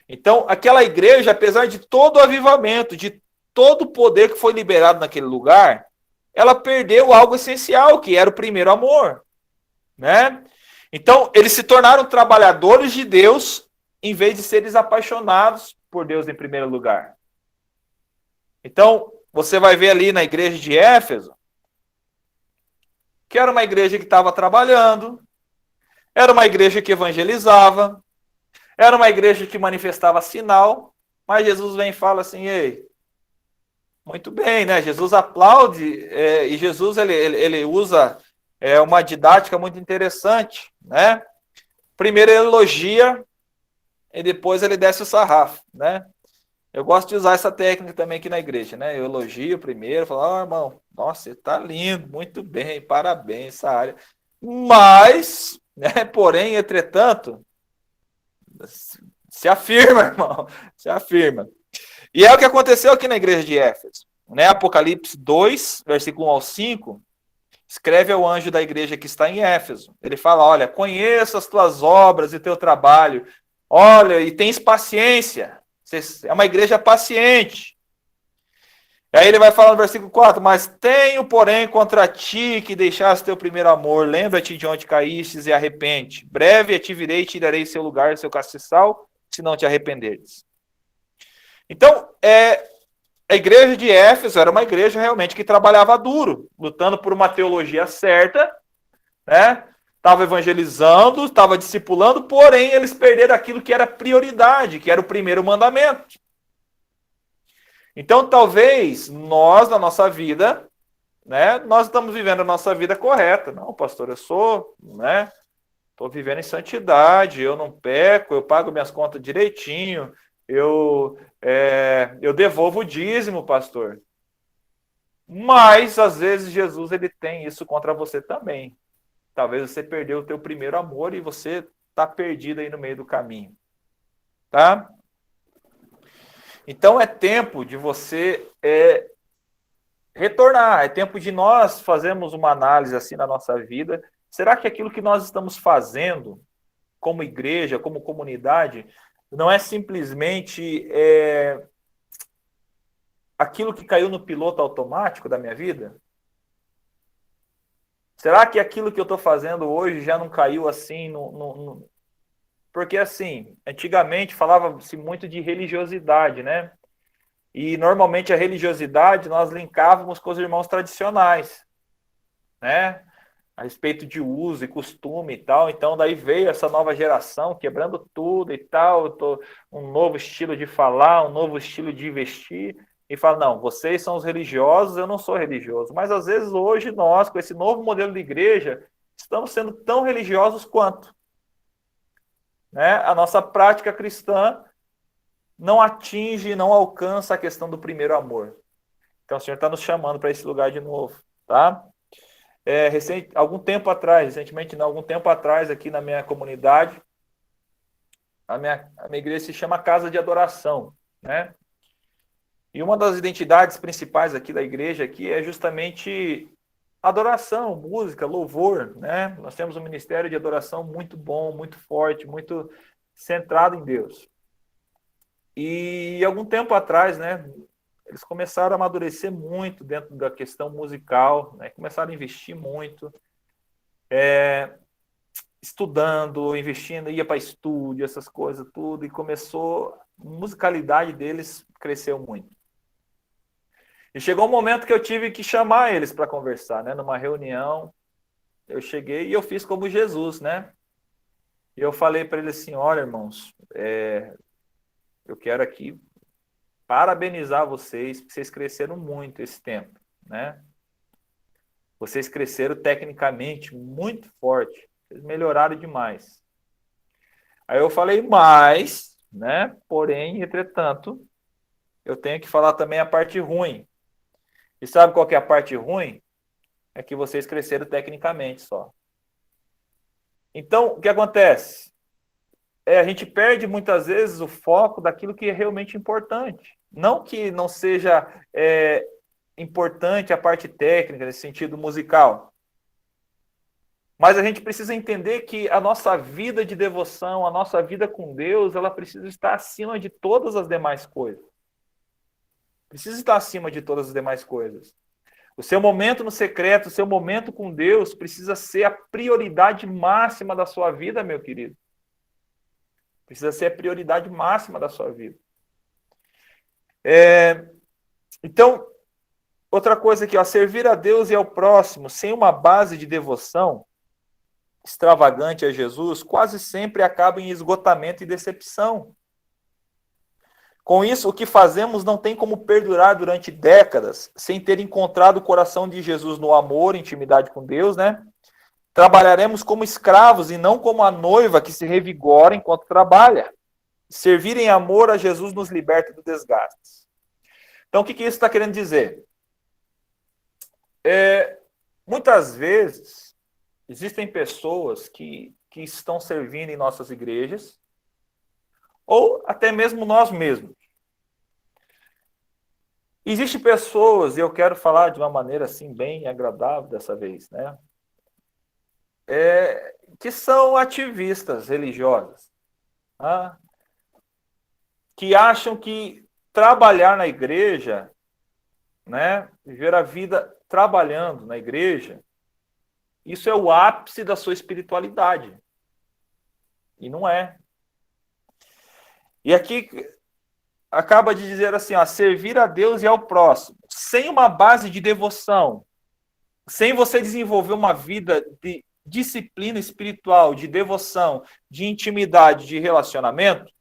Speaker 1: Então, aquela igreja, apesar de todo o avivamento, de todo o poder que foi liberado naquele lugar, ela perdeu algo essencial, que era o primeiro amor, né? Então, eles se tornaram trabalhadores de Deus, em vez de serem apaixonados por Deus em primeiro lugar. Então, você vai ver ali na igreja de Éfeso, que era uma igreja que estava trabalhando, era uma igreja que evangelizava, era uma igreja que manifestava sinal, mas Jesus vem e fala assim, ei, muito bem, né? Jesus aplaude, e Jesus ele usa uma didática muito interessante, né? Primeiro ele elogia, e depois ele desce o sarrafo, né? Eu gosto de usar essa técnica também aqui na igreja, né? Eu elogio primeiro, falo, ó, irmão, nossa, você tá lindo, muito bem, parabéns, essa área. Mas, né, porém, entretanto, se afirma, irmão, se afirma. E é o que aconteceu aqui na igreja de Éfeso, né? Apocalipse 2, versículo 1 ao 5, escreve ao anjo da igreja que está em Éfeso. Ele fala, olha, conheço as tuas obras e teu trabalho, olha, e tens paciência. Você é uma igreja paciente. Aí ele vai falar no versículo 4, mas tenho, porém, contra ti que deixaste teu primeiro amor. Lembra-te de onde caístes e arrepende. Breve te virei e tirarei seu lugar, seu castiçal, se não te arrependeres. Então, a igreja de Éfeso era uma igreja realmente que trabalhava duro, lutando por uma teologia certa, né? Estava evangelizando, estava discipulando, porém eles perderam aquilo que era prioridade, que era o primeiro mandamento. Então, talvez nós, na nossa vida, né, nós estamos vivendo a nossa vida correta. Não, pastor, eu sou, né, estou vivendo em santidade, eu não peco, eu pago minhas contas direitinho, eu devolvo o dízimo, pastor. Mas, às vezes, Jesus ele tem isso contra você também. Talvez você perdeu o teu primeiro amor e você está perdido aí no meio do caminho. Tá? Então, é tempo de você retornar. É tempo de nós fazermos uma análise assim na nossa vida. Será que aquilo que nós estamos fazendo como igreja, como comunidade, não é simplesmente aquilo que caiu no piloto automático da minha vida? Será que aquilo que eu estou fazendo hoje já não caiu assim Porque, assim, antigamente falava-se muito de religiosidade, né? E, normalmente, a religiosidade nós linkávamos com os irmãos tradicionais, né? A respeito de uso e costume e tal. Então, daí veio essa nova geração quebrando tudo e tal. Um novo estilo de falar, um novo estilo de vestir. E fala, não, vocês são os religiosos, eu não sou religioso. Mas, às vezes, hoje, nós, com esse novo modelo de igreja, estamos sendo tão religiosos quanto. Né? A nossa prática cristã não atinge, não alcança a questão do primeiro amor. Então, o Senhor está nos chamando para esse lugar de novo. Tá? Algum tempo atrás, aqui na minha comunidade, a minha igreja se chama Casa de Adoração, né? E uma das identidades principais aqui da igreja aqui é justamente adoração, música, louvor, né? Nós temos um ministério de adoração muito bom, muito forte, muito centrado em Deus. E algum tempo atrás, né, eles começaram a amadurecer muito dentro da questão musical, né? Começaram a investir muito, estudando, investindo, ia para estúdio, essas coisas, tudo, e a musicalidade deles cresceu muito. E chegou um momento que eu tive que chamar eles para conversar, né? Numa reunião, eu cheguei e eu fiz como Jesus, né? E eu falei para eles assim, olha, irmãos, eu quero aqui parabenizar vocês, porque vocês cresceram muito esse tempo, né? Vocês cresceram tecnicamente muito forte, vocês melhoraram demais. Aí eu falei, mas, né? Porém, entretanto, eu tenho que falar também a parte ruim. E sabe qual que é a parte ruim? É que vocês cresceram tecnicamente só. Então, o que acontece? A gente perde muitas vezes o foco daquilo que é realmente importante. Não que não seja importante a parte técnica, nesse sentido musical. Mas a gente precisa entender que a nossa vida de devoção, a nossa vida com Deus, ela precisa estar acima de todas as demais coisas. Precisa estar acima de todas as demais coisas. O seu momento no secreto, o seu momento com Deus precisa ser a prioridade máxima da sua vida, meu querido. Precisa ser a prioridade máxima da sua vida. Então, outra coisa aqui, servir a Deus e ao próximo sem uma base de devoção extravagante a Jesus, quase sempre acaba em esgotamento e decepção. Com isso, o que fazemos não tem como perdurar durante décadas sem ter encontrado o coração de Jesus no amor, intimidade com Deus, né? Trabalharemos como escravos e não como a noiva que se revigora enquanto trabalha. Servir em amor a Jesus nos liberta do desgaste. Então, o que isso está querendo dizer? Muitas vezes, existem pessoas que estão servindo em nossas igrejas, ou até mesmo nós mesmos. Existem pessoas, e eu quero falar de uma maneira assim bem agradável dessa vez, né? Que são ativistas religiosas, tá? Que acham que trabalhar na igreja, né, viver a vida trabalhando na igreja, isso é o ápice da sua espiritualidade. E não é. E aqui acaba de dizer assim, ó, servir a Deus e ao próximo, sem uma base de devoção, sem você desenvolver uma vida de disciplina espiritual, de devoção, de intimidade, de relacionamento,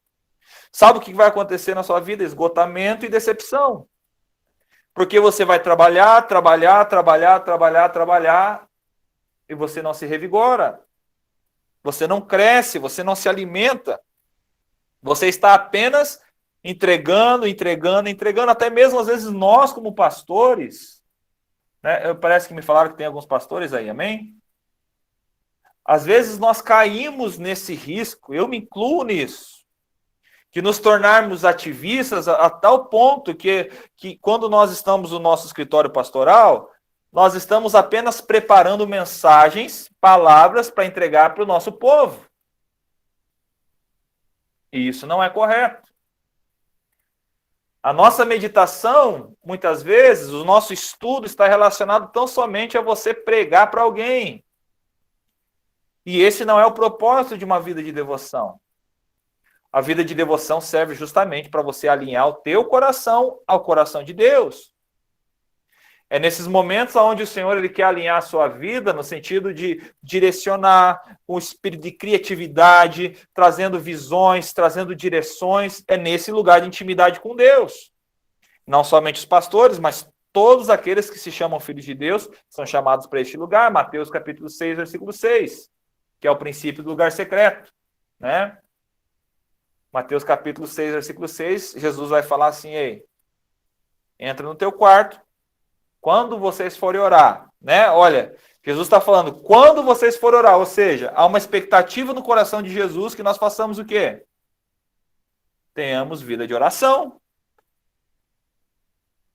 Speaker 1: sabe o que vai acontecer na sua vida? Esgotamento e decepção. Porque você vai trabalhar, e você não se revigora. Você não cresce, você não se alimenta. Você está apenas entregando. Até mesmo, às vezes, nós, como pastores, né? Parece que me falaram que tem alguns pastores aí, amém? Às vezes nós caímos nesse risco, eu me incluo nisso, de nos tornarmos ativistas a tal ponto que quando nós estamos no nosso escritório pastoral, nós estamos apenas preparando mensagens, palavras para entregar para o nosso povo. E isso não é correto. A nossa meditação, muitas vezes, o nosso estudo está relacionado tão somente a você pregar para alguém. E esse não é o propósito de uma vida de devoção. A vida de devoção serve justamente para você alinhar o teu coração ao coração de Deus. É nesses momentos onde o Senhor ele quer alinhar a sua vida no sentido de direcionar com o espírito de criatividade, trazendo visões, trazendo direções. É nesse lugar de intimidade com Deus. Não somente os pastores, mas todos aqueles que se chamam filhos de Deus são chamados para este lugar. Mateus capítulo 6, versículo 6, que é o princípio do lugar secreto, né? Mateus capítulo 6, versículo 6, Jesus vai falar assim, ei, entra no teu quarto, quando vocês forem orar, né? Olha, Jesus está falando, quando vocês forem orar, ou seja, há uma expectativa no coração de Jesus que nós façamos o quê? Tenhamos vida de oração.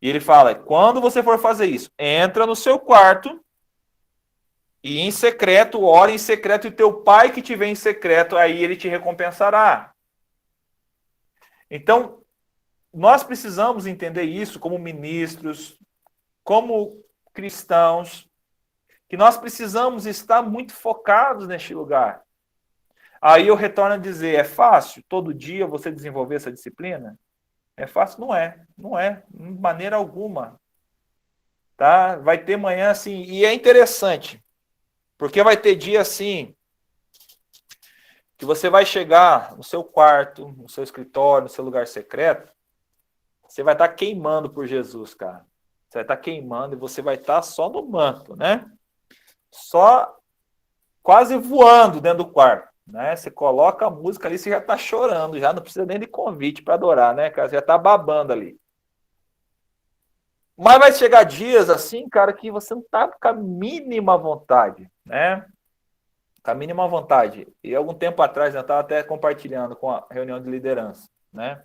Speaker 1: E ele fala, quando você for fazer isso, entra no seu quarto e em secreto, ora em secreto, e teu pai que te vê em secreto, aí ele te recompensará. Então, nós precisamos entender isso como ministros, como cristãos, que nós precisamos estar muito focados neste lugar. Aí eu retorno a dizer, é fácil todo dia você desenvolver essa disciplina? É fácil? Não é, de maneira alguma. Tá? Vai ter manhã assim, e é interessante, porque vai ter dia assim, que você vai chegar no seu quarto, no seu escritório, no seu lugar secreto, você vai estar queimando por Jesus, cara. Você vai estar queimando e você vai estar só no manto, né? Só quase voando dentro do quarto, né? Você coloca a música ali, você já está chorando, já não precisa nem de convite para adorar, né, cara? Você já está babando ali. Mas vai chegar dias assim, cara, que você não está com a mínima vontade, né? Com a mínima vontade. E algum tempo atrás, eu estava até compartilhando com a reunião de liderança, né?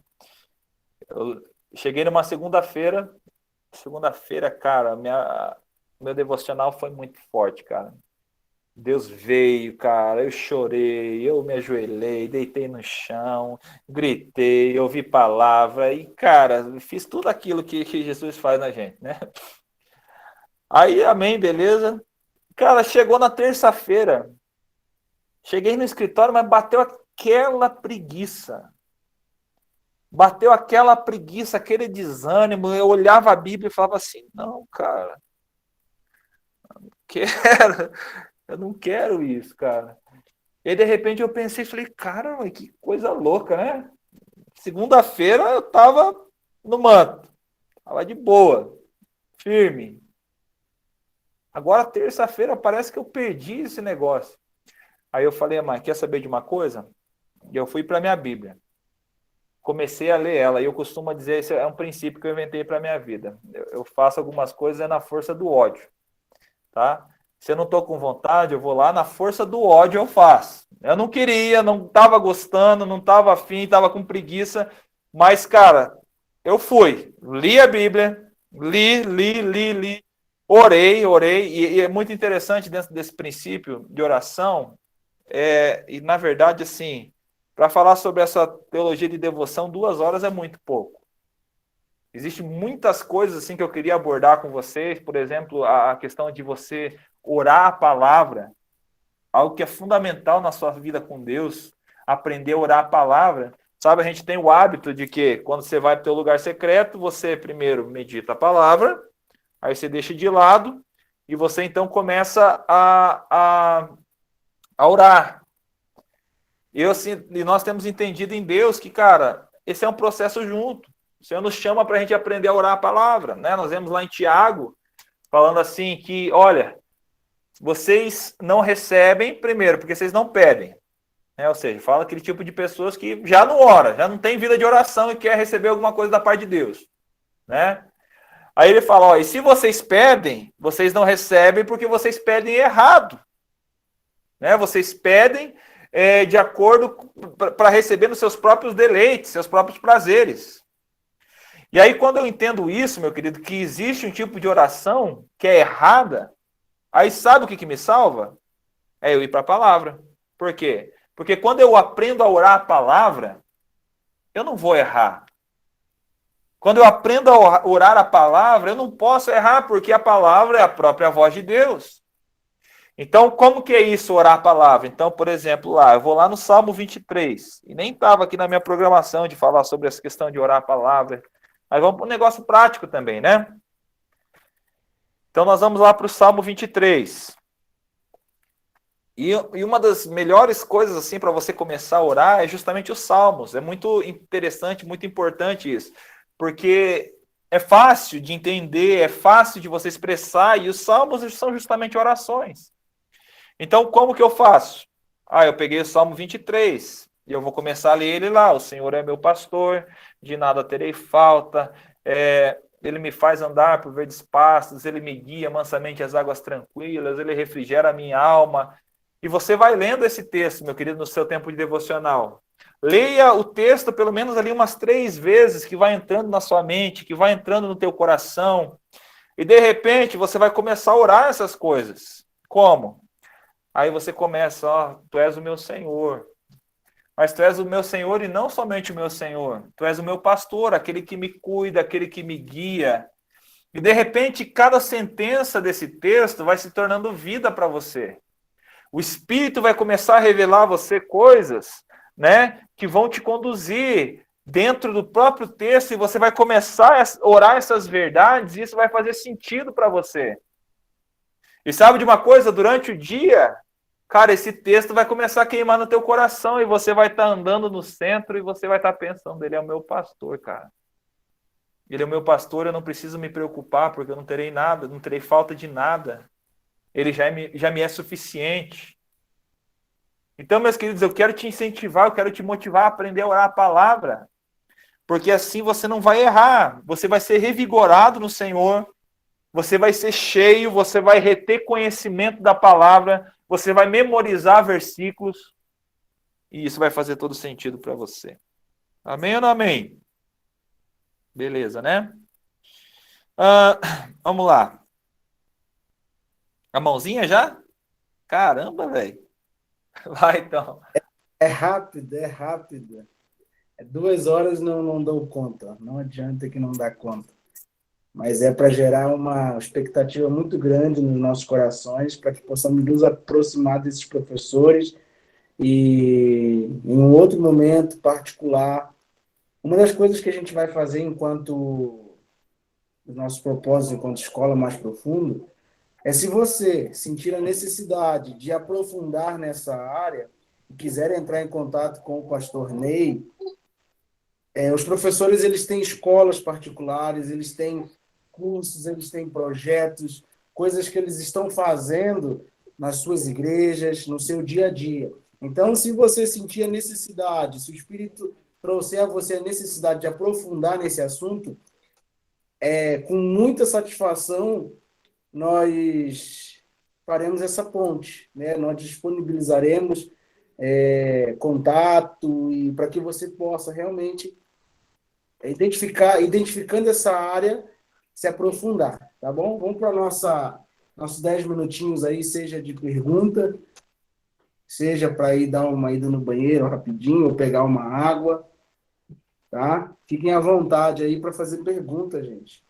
Speaker 1: Eu cheguei numa segunda-feira, cara, meu devocional foi muito forte, cara. Deus veio, cara, eu chorei, eu me ajoelhei, deitei no chão, gritei, ouvi palavra e, cara, fiz tudo aquilo que Jesus faz na gente, né? Aí, amém, beleza? Cara, chegou na terça-feira, cheguei no escritório, mas bateu aquela preguiça. Aquele desânimo. Eu olhava a Bíblia e falava assim, não, cara, eu não quero isso, cara. E aí, de repente, eu pensei, falei, cara, que coisa louca, né? Segunda-feira eu tava no manto, tava de boa, firme. Agora, terça-feira, parece que eu perdi esse negócio. Aí eu falei, mãe, quer saber de uma coisa? E eu fui para minha Bíblia. comecei a ler ela, e eu costumo dizer, esse é um princípio que eu inventei para a minha vida. Eu faço algumas coisas na força do ódio, tá? Se eu não estou com vontade, eu vou lá, na força do ódio eu faço. Eu não queria, não estava gostando, não estava afim, estava com preguiça, mas, cara, eu fui, li a Bíblia, li, orei, e é muito interessante dentro desse princípio de oração, e na verdade, assim, para falar sobre essa teologia de devoção, 2 horas é muito pouco. Existem muitas coisas assim que eu queria abordar com vocês, por exemplo, a questão de você orar a palavra, algo que é fundamental na sua vida com Deus, aprender a orar a palavra. Sabe, a gente tem o hábito de que quando você vai para o teu lugar secreto, você primeiro medita a palavra, aí você deixa de lado e você então começa a orar. E nós temos entendido em Deus que, cara, esse é um processo junto. O Senhor nos chama para a gente aprender a orar a palavra, né? Nós vemos lá em Tiago, falando assim que, olha, vocês não recebem, primeiro, porque vocês não pedem. Né? Ou seja, fala aquele tipo de pessoas que já não ora, já não tem vida de oração e quer receber alguma coisa da parte de Deus. Né? Aí ele fala, ó, e se vocês pedem, vocês não recebem porque vocês pedem errado. Né? Vocês pedem de acordo para receber nos seus próprios deleites, seus próprios prazeres. E aí, quando eu entendo isso, meu querido, que existe um tipo de oração que é errada, aí sabe o que me salva? É eu ir para a palavra. Por quê? Porque quando eu aprendo a orar a palavra, eu não vou errar. Quando eu aprendo a orar a palavra, eu não posso errar, porque a palavra é a própria voz de Deus. Então, como que é isso, orar a palavra? Então, por exemplo, lá, eu vou lá no Salmo 23, e nem estava aqui na minha programação de falar sobre essa questão de orar a palavra, mas vamos para um negócio prático também, né? Então, nós vamos lá para o Salmo 23. E uma das melhores coisas, assim, para você começar a orar é justamente os Salmos. É muito interessante, muito importante isso. Porque é fácil de entender, é fácil de você expressar, e os Salmos são justamente orações. Então, como que eu faço? Eu peguei o Salmo 23, e eu vou começar a ler ele lá. O Senhor é meu pastor, de nada terei falta, ele me faz andar por verdes pastos, ele me guia mansamente às águas tranquilas, ele refrigera a minha alma. E você vai lendo esse texto, meu querido, no seu tempo de devocional. Leia o texto pelo menos ali umas 3 vezes, que vai entrando na sua mente, que vai entrando no teu coração. E de repente você vai começar a orar essas coisas. Como? Aí você começa, ó, tu és o meu Senhor. Mas tu és o meu Senhor e não somente o meu Senhor. Tu és o meu pastor, aquele que me cuida, aquele que me guia. E de repente cada sentença desse texto vai se tornando vida para você. O Espírito vai começar a revelar a você coisas, né, que vão te conduzir dentro do próprio texto, e você vai começar a orar essas verdades, e isso vai fazer sentido para você. E sabe de uma coisa? Durante o dia, cara, esse texto vai começar a queimar no teu coração, e você vai estar andando no centro, e você vai estar pensando, ele é o meu pastor, cara. Ele é o meu pastor, eu não preciso me preocupar, porque eu não terei nada, não terei falta de nada. Ele já me é suficiente. Então, meus queridos, eu quero te incentivar, eu quero te motivar a aprender a orar a palavra, porque assim você não vai errar, você vai ser revigorado no Senhor, você vai ser cheio, você vai reter conhecimento da palavra, você vai memorizar versículos, e isso vai fazer todo sentido para você. Amém ou não amém? Beleza, né? Vamos lá. A mãozinha já? Caramba, velho. Vai, então.
Speaker 2: É rápido, é rápido. 2 horas não dou conta. Não adianta que não dá conta. Mas é para gerar uma expectativa muito grande nos nossos corações, para que possamos nos aproximar desses professores e, em um outro momento particular, uma das coisas que a gente vai fazer enquanto o nosso propósito, enquanto escola mais profundo, é, se você sentir a necessidade de aprofundar nessa área e quiser entrar em contato com o pastor Ney, os professores, eles têm escolas particulares, eles têm cursos, eles têm projetos, coisas que eles estão fazendo nas suas igrejas, no seu dia a dia. Então, se você sentir a necessidade, se o Espírito trouxer a você a necessidade de aprofundar nesse assunto, com muita satisfação, nós faremos essa ponte, né? Nós disponibilizaremos contato e para que você possa realmente identificando essa área, se aprofundar, tá bom? Vamos para nossos 10 minutinhos aí, seja de pergunta, seja para ir dar uma ida no banheiro rapidinho, ou pegar uma água, tá? Fiquem à vontade aí para fazer pergunta, gente.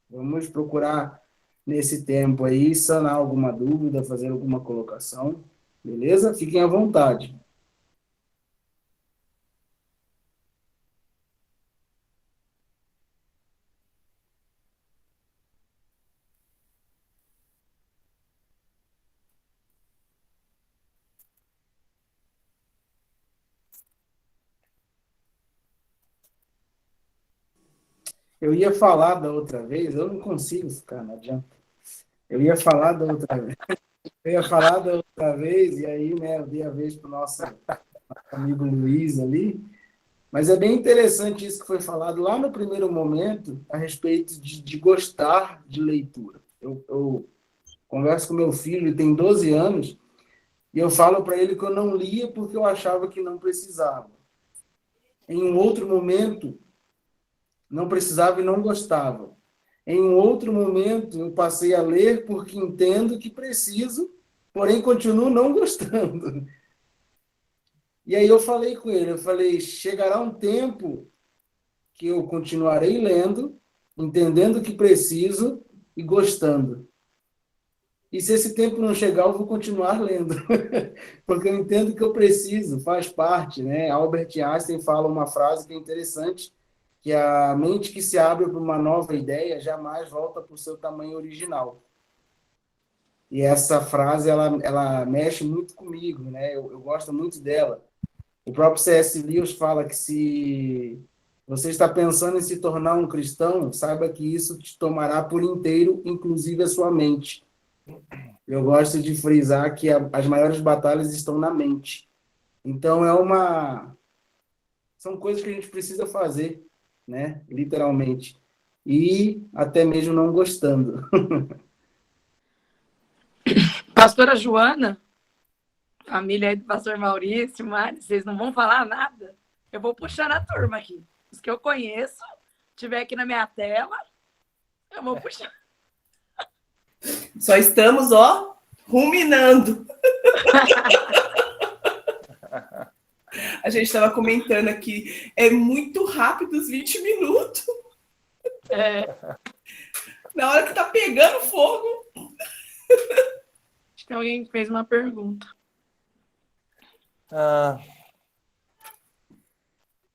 Speaker 2: Vamos procurar, nesse tempo aí, sanar alguma dúvida, fazer alguma colocação, beleza? Fiquem à vontade. Eu ia falar da outra vez, eu não consigo ficar, não adianta. Eu ia falar da outra vez. Eu ia falar da outra vez, e aí, né, eu dei a vez para o nosso amigo Luiz ali. Mas é bem interessante isso que foi falado lá no primeiro momento, a respeito de gostar de leitura. Eu converso com meu filho, ele tem 12 anos, e eu falo para ele que eu não lia porque eu achava que não precisava. Em um outro momento, não precisava e não gostava. Em um outro momento, eu passei a ler porque entendo que preciso, porém continuo não gostando. E aí eu falei com ele, eu falei, chegará um tempo que eu continuarei lendo, entendendo que preciso e gostando. E se esse tempo não chegar, eu vou continuar lendo, porque eu entendo que eu preciso, faz parte, né? Albert Einstein fala uma frase que é interessante, que a mente que se abre para uma nova ideia jamais volta para o seu tamanho original. E essa frase, ela mexe muito comigo, né? Eu gosto muito dela. O próprio C.S. Lewis fala que se você está pensando em se tornar um cristão, saiba que isso te tomará por inteiro, inclusive a sua mente. Eu gosto de frisar que as maiores batalhas estão na mente. Então, são coisas que a gente precisa fazer, né? Literalmente. E até mesmo não gostando.
Speaker 3: Pastora Joana, família aí do pastor Maurício, Mari, vocês não vão falar nada? Eu vou puxar a turma aqui. Os que eu conheço, tiver aqui na minha tela, eu vou puxar.
Speaker 5: Só estamos, ó, ruminando. A gente estava comentando aqui, é muito rápido os 20 minutos. Na hora que tá pegando fogo.
Speaker 3: Acho que tem alguém que fez uma pergunta.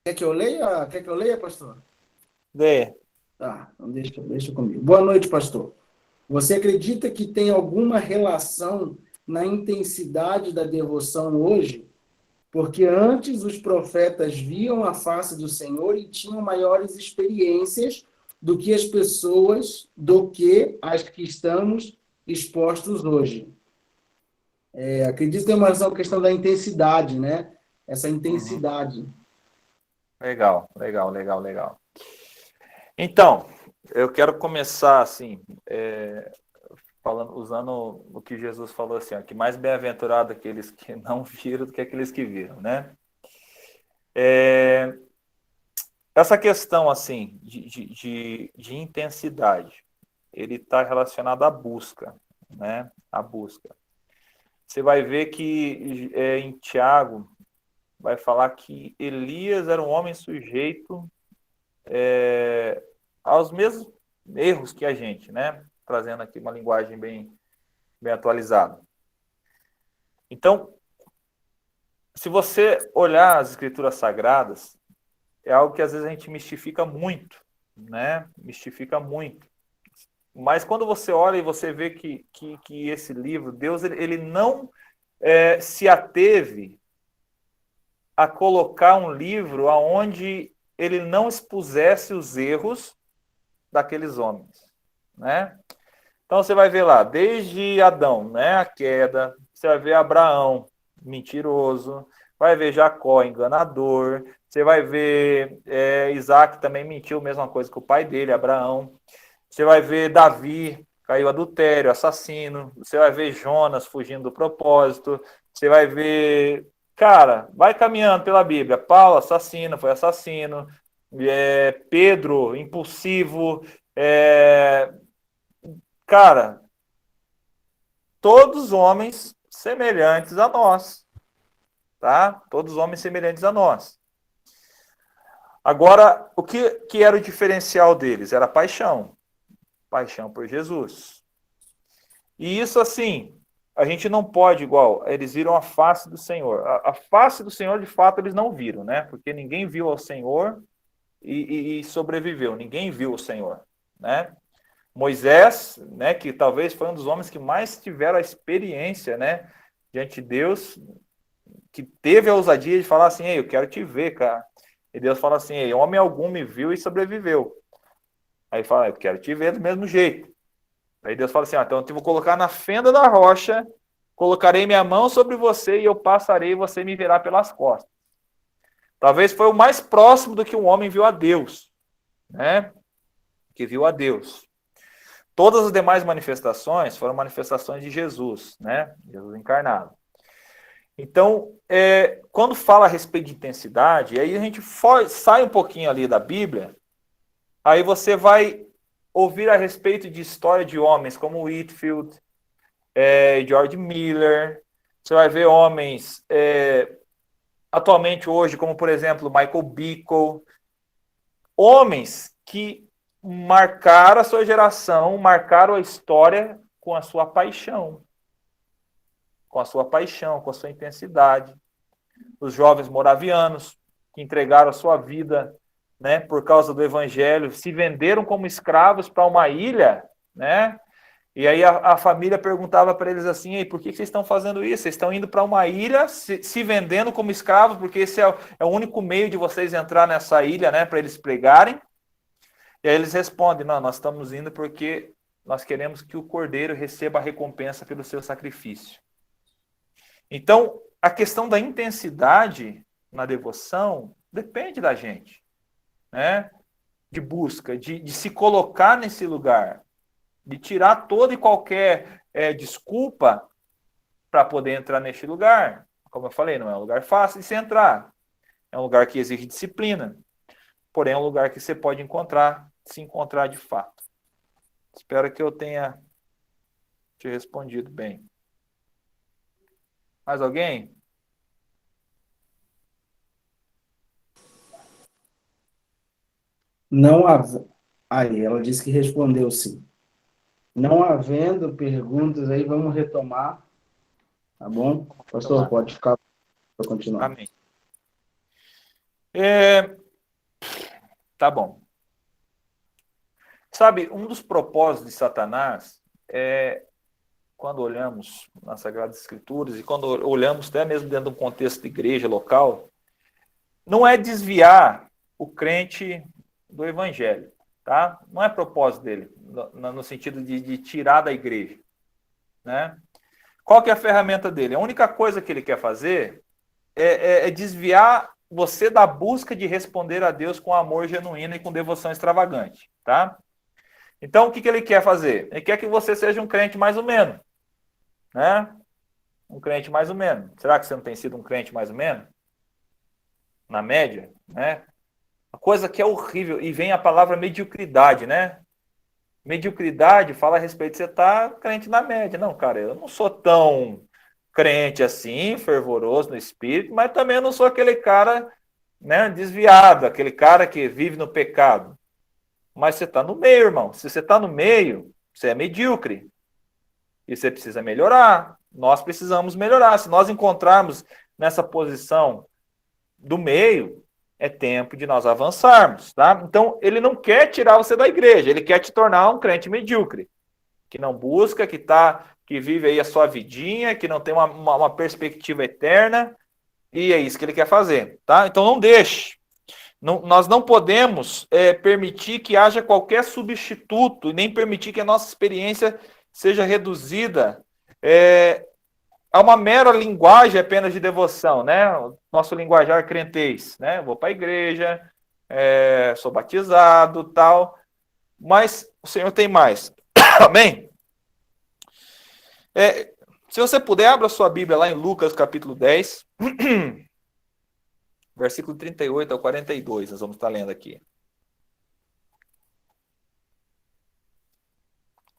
Speaker 2: Quer que eu leia, pastor?
Speaker 1: Dê.
Speaker 2: Tá, então deixa comigo. Boa noite, pastor. Você acredita que tem alguma relação na intensidade da devoção hoje? Porque antes os profetas viam a face do Senhor e tinham maiores experiências do que as pessoas, do que as que estamos expostos hoje. Acredito que tem uma relação com a questão da intensidade, né? Essa intensidade.
Speaker 1: Legal. Então, eu quero começar assim, usando o que Jesus falou assim, ó, que mais bem-aventurado aqueles que não viram do que aqueles que viram, né? Essa questão assim de intensidade, ele está relacionado à busca, né? A busca. Você vai ver que em Tiago vai falar que Elias era um homem sujeito aos mesmos erros que a gente, né? Trazendo aqui uma linguagem bem atualizada. Então, se você olhar as escrituras sagradas, é algo que às vezes a gente mistifica muito, né? Mistifica muito. Mas quando você olha e você vê que esse livro, Deus, ele não se ateve a colocar um livro onde ele não expusesse os erros daqueles homens, né? Então você vai ver lá, desde Adão, né, a queda, você vai ver Abraão, mentiroso, vai ver Jacó, enganador, Você vai ver Isaac também mentiu, a mesma coisa que o pai dele, Abraão. Você vai ver Davi, caiu adultério, assassino. Você vai ver Jonas fugindo do propósito. Você vai ver... Cara, vai caminhando pela Bíblia. Paulo, assassino, foi assassino. Pedro, impulsivo. Cara, todos homens semelhantes a nós. Tá? Todos homens semelhantes a nós. Agora, o que era o diferencial deles? Era a paixão. Paixão por Jesus. E isso, assim, a gente não pode, igual, eles viram a face do Senhor. A face do Senhor, de fato, eles não viram, né? Porque ninguém viu ao Senhor e sobreviveu. Ninguém viu o Senhor, né? Moisés, né, que talvez foi um dos homens que mais tiveram a experiência, né, diante de Deus, que teve a ousadia de falar assim, ei, eu quero te ver, cara. E Deus fala assim, ei, homem algum me viu e sobreviveu. Aí fala, eu quero te ver do mesmo jeito. Aí Deus fala assim, então eu vou colocar na fenda da rocha, colocarei minha mão sobre você e eu passarei e você me verá pelas costas. Talvez foi o mais próximo do que um homem viu a Deus, né? Que viu a Deus. Todas as demais manifestações foram manifestações de Jesus, né? Jesus encarnado. Então, quando fala a respeito de intensidade, aí a gente sai um pouquinho ali da Bíblia, aí você vai ouvir a respeito de história de homens como Whitefield, George Miller, você vai ver homens atualmente hoje, como por exemplo Michael Bickle, homens que marcaram a sua geração, marcaram a história com a sua paixão, com a sua intensidade. Os jovens moravianos que entregaram a sua vida, né, por causa do evangelho, se venderam como escravos para uma ilha, né? E aí a família perguntava para eles assim, ei, por que vocês estão fazendo isso? Vocês estão indo para uma ilha, se vendendo como escravos, porque esse é o único meio de vocês entrar nessa ilha, né, para eles pregarem. E aí eles respondem, não, nós estamos indo porque nós queremos que o cordeiro receba a recompensa pelo seu sacrifício. Então, a questão da intensidade na devoção depende da gente, né? De busca, de se colocar nesse lugar, de tirar toda e qualquer desculpa para poder entrar neste lugar. Como eu falei, não é um lugar fácil de se entrar. É um lugar que exige disciplina. Porém, é um lugar que você pode se encontrar de fato. Espero que eu tenha te respondido bem. Mais alguém?
Speaker 2: Não há... Aí, ela disse que respondeu sim. Não havendo perguntas, aí vamos retomar, tá bom? Pastor, pode ficar para continuar.
Speaker 1: Amém. Tá bom. Sabe, um dos propósitos de Satanás quando olhamos nas Sagradas Escrituras e quando olhamos até mesmo dentro de um contexto de igreja local, não é desviar o crente do evangelho, tá? Não é propósito dele, no sentido de tirar da igreja, né? Qual que é a ferramenta dele? A única coisa que ele quer fazer é desviar você da busca de responder a Deus com amor genuíno e com devoção extravagante, tá? Então, o que ele quer fazer? Ele quer que você seja um crente mais ou menos, né? Um crente mais ou menos. Será que você não tem sido um crente mais ou menos? Na média, né? A coisa que é horrível, e vem a palavra mediocridade, né? Mediocridade fala a respeito de você estar crente na média. Não, cara, eu não sou tão crente assim, fervoroso no espírito, mas também eu não sou aquele cara, né, desviado, aquele cara que vive no pecado. Mas você está no meio, irmão. Se você está no meio, você é medíocre. E você precisa melhorar. Nós precisamos melhorar. Se nós encontrarmos nessa posição do meio, é tempo de nós avançarmos, tá? Então, ele não quer tirar você da igreja, ele quer te tornar um crente medíocre, que não busca, que vive aí a sua vidinha, que não tem uma perspectiva eterna, e é isso que ele quer fazer, tá? Então, não deixe. Nós não podemos permitir que haja qualquer substituto, nem permitir que a nossa experiência seja reduzida a uma mera linguagem apenas de devoção, né? O nosso linguajar crentez, né? Vou para a igreja, sou batizado, tal, mas o Senhor tem mais. Amém? Se você puder, abra sua Bíblia lá em Lucas capítulo 10, versículo 38 ao 42, nós vamos estar lendo aqui.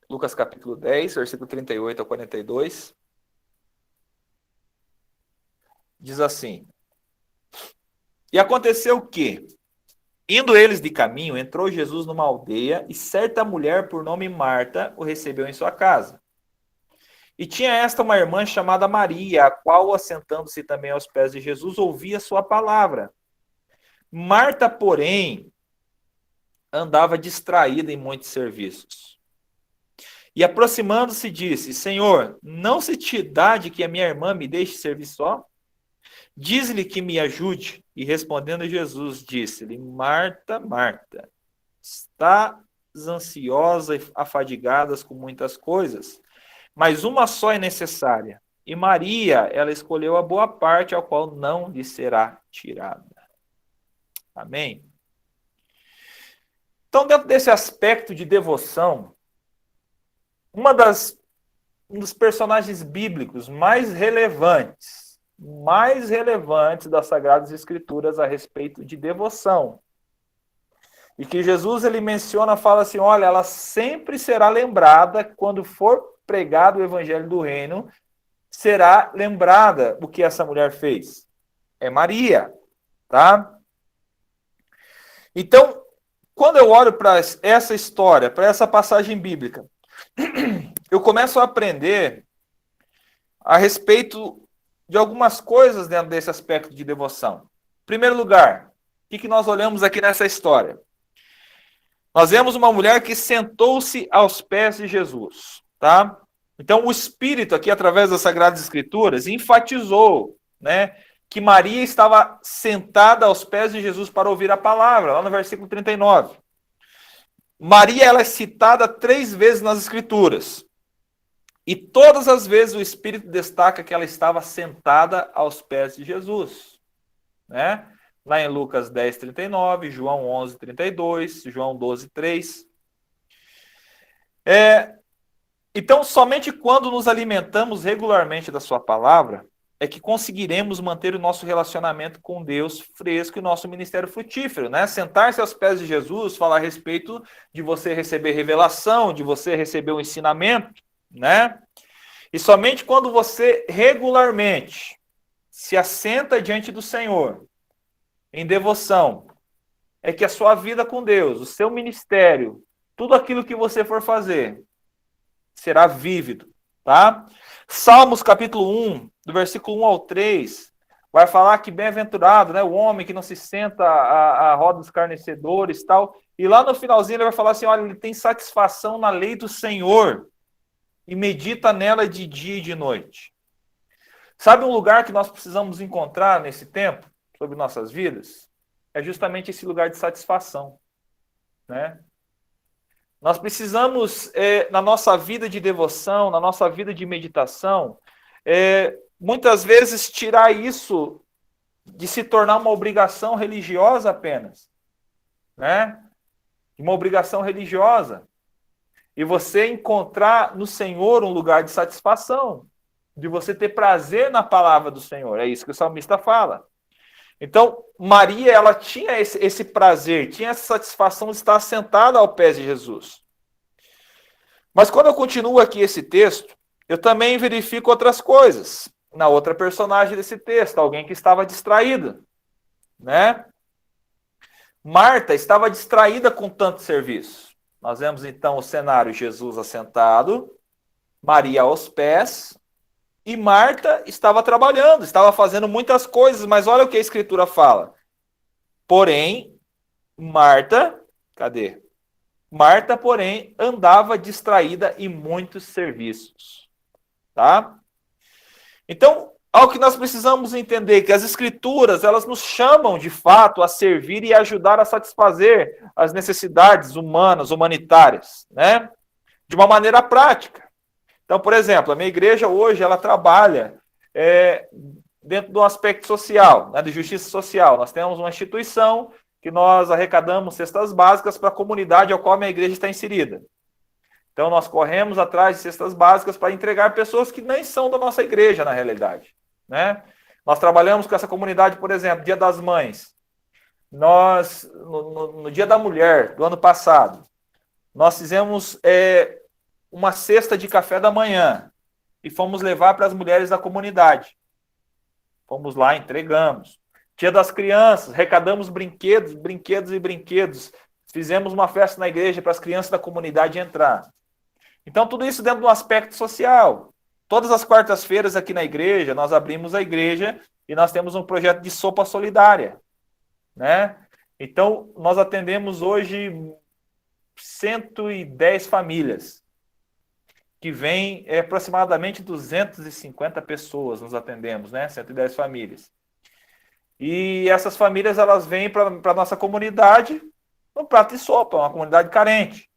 Speaker 1: Lucas capítulo 10, versículo 38 ao 42. Diz assim: E aconteceu que, indo eles de caminho, entrou Jesus numa aldeia, e certa mulher por nome Marta o recebeu em sua casa. E tinha esta uma irmã chamada Maria, a qual, assentando-se também aos pés de Jesus, ouvia sua palavra. Marta, porém, andava distraída em muitos serviços. E aproximando-se, disse: Senhor, não se te dá de que a minha irmã me deixe servir só? Diz-lhe que me ajude. E respondendo Jesus, disse-lhe: Marta, Marta, estás ansiosa e afadigadas com muitas coisas, mas uma só é necessária. E Maria, ela escolheu a boa parte, ao qual não lhe será tirada. Amém? Então, dentro desse aspecto de devoção, um dos personagens bíblicos mais relevantes das Sagradas Escrituras a respeito de devoção. E que Jesus, ele menciona, fala assim, olha, ela sempre será lembrada quando for pregado o Evangelho do Reino, será lembrada o que essa mulher fez. É Maria, tá? Então, quando eu olho para essa história, para essa passagem bíblica, eu começo a aprender a respeito de algumas coisas dentro desse aspecto de devoção. Em primeiro lugar, o que nós olhamos aqui nessa história? Nós vemos uma mulher que sentou-se aos pés de Jesus, tá? Então, o Espírito aqui, através das Sagradas Escrituras, enfatizou, né, que Maria estava sentada aos pés de Jesus para ouvir a palavra, lá no versículo 39. Maria, ela é citada 3 vezes nas Escrituras. E todas as vezes o Espírito destaca que ela estava sentada aos pés de Jesus, né? Lá em Lucas 10, 39, João 11, 32, João 12, 3. Então, somente quando nos alimentamos regularmente da sua palavra, é que conseguiremos manter o nosso relacionamento com Deus fresco e nosso ministério frutífero, né? Sentar-se aos pés de Jesus, falar a respeito de você receber revelação, de você receber o ensinamento, né? E somente quando você regularmente se assenta diante do Senhor, em devoção, é que a sua vida com Deus, o seu ministério, tudo aquilo que você for fazer, será vívido, tá? Salmos capítulo 1, do versículo 1 ao 3, vai falar que bem-aventurado, né, o homem que não se senta à roda dos escarnecedores, tal. E lá no finalzinho ele vai falar assim, olha, ele tem satisfação na lei do Senhor e medita nela de dia e de noite. Sabe um lugar que nós precisamos encontrar nesse tempo, sobre nossas vidas? É justamente esse lugar de satisfação, né? Nós precisamos, na nossa vida de devoção, na nossa vida de meditação, muitas vezes tirar isso de se tornar uma obrigação religiosa apenas, né? Uma obrigação religiosa. E você encontrar no Senhor um lugar de satisfação, de você ter prazer na palavra do Senhor. É isso que o salmista fala. Então, Maria, ela tinha esse prazer, tinha essa satisfação de estar sentada ao pé de Jesus. Mas quando eu continuo aqui esse texto, eu também verifico outras coisas. Na outra personagem desse texto, alguém que estava distraído, né? Marta estava distraída com tanto serviço. Nós vemos então o cenário: Jesus assentado, Maria aos pés, e Marta estava trabalhando, estava fazendo muitas coisas, mas olha o que a Escritura fala. Porém, Marta, cadê? Marta, porém, andava distraída em muitos serviços. Tá? Então, algo que nós precisamos entender, que as Escrituras, elas nos chamam, de fato, a servir e ajudar a satisfazer as necessidades humanas, humanitárias, né? De uma maneira prática. Então, por exemplo, a minha igreja hoje, ela trabalha dentro do aspecto social, né, de justiça social. Nós temos uma instituição que nós arrecadamos cestas básicas para a comunidade ao qual a minha igreja está inserida. Então, nós corremos atrás de cestas básicas para entregar pessoas que nem são da nossa igreja, na realidade, né? Nós trabalhamos com essa comunidade, por exemplo, Dia das Mães. Nós, no Dia da Mulher, do ano passado, nós fizemos uma cesta de café da manhã e fomos levar para as mulheres da comunidade. Fomos lá, entregamos. Dia das Crianças, arrecadamos brinquedos. Fizemos uma festa na igreja para as crianças da comunidade entrar. Então, tudo isso dentro do aspecto social. Todas as quartas-feiras aqui na igreja, nós abrimos a igreja e nós temos um projeto de sopa solidária, né? Então, nós atendemos hoje 110 famílias, que vem aproximadamente 250 pessoas nos atendemos, né? 110 famílias. E essas famílias, elas vêm para a nossa comunidade no prato de sopa, uma comunidade carente.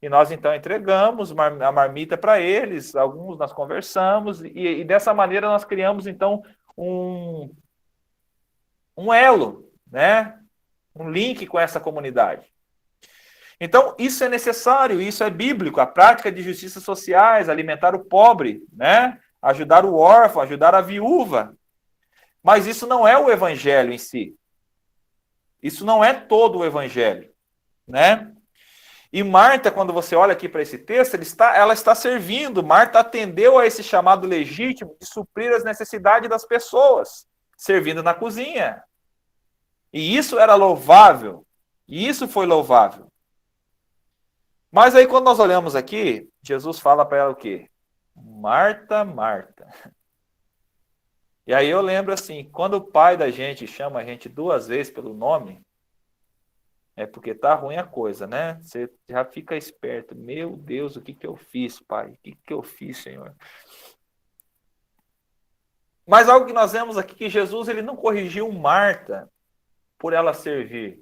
Speaker 1: E nós, então, entregamos a marmita para eles, alguns nós conversamos, e dessa maneira nós criamos, então, um elo, né? Um link com essa comunidade. Então, isso é necessário, isso é bíblico, a prática de justiça sociais, alimentar o pobre, né? Ajudar o órfão, ajudar a viúva. Mas isso não é o evangelho em si. Isso não é todo o evangelho, né? E Marta, quando você olha aqui para esse texto, ela está servindo. Marta atendeu a esse chamado legítimo de suprir as necessidades das pessoas, servindo na cozinha. E isso era louvável. E isso foi louvável. Mas aí, quando nós olhamos aqui, Jesus fala para ela o quê? Marta, Marta. E aí eu lembro assim, quando o pai da gente chama a gente 2 vezes pelo nome, é porque tá ruim a coisa, né? Você já fica esperto. Meu Deus, o que eu fiz, pai? O que eu fiz, Senhor? Mas algo que nós vemos aqui, que Jesus ele não corrigiu Marta por ela servir.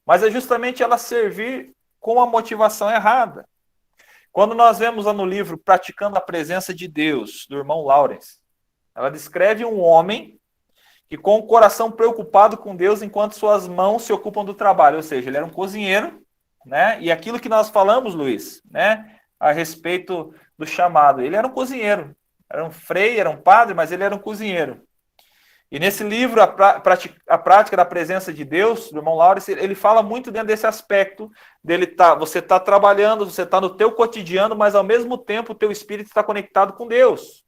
Speaker 1: Mas é justamente ela servir com a motivação errada. Quando nós vemos lá no livro Praticando a Presença de Deus, do irmão Lawrence, ela descreve um homem que com o coração preocupado com Deus enquanto suas mãos se ocupam do trabalho. Ou seja, ele era um cozinheiro, né? E aquilo que nós falamos, Luiz, né? A respeito do chamado. Ele era um cozinheiro. Era um frei, era um padre, mas ele era um cozinheiro. E nesse livro, a prática da presença de Deus, do irmão Lawrence, ele fala muito dentro desse aspecto dele você está trabalhando, você está no teu cotidiano, mas ao mesmo tempo o teu espírito está conectado com Deus.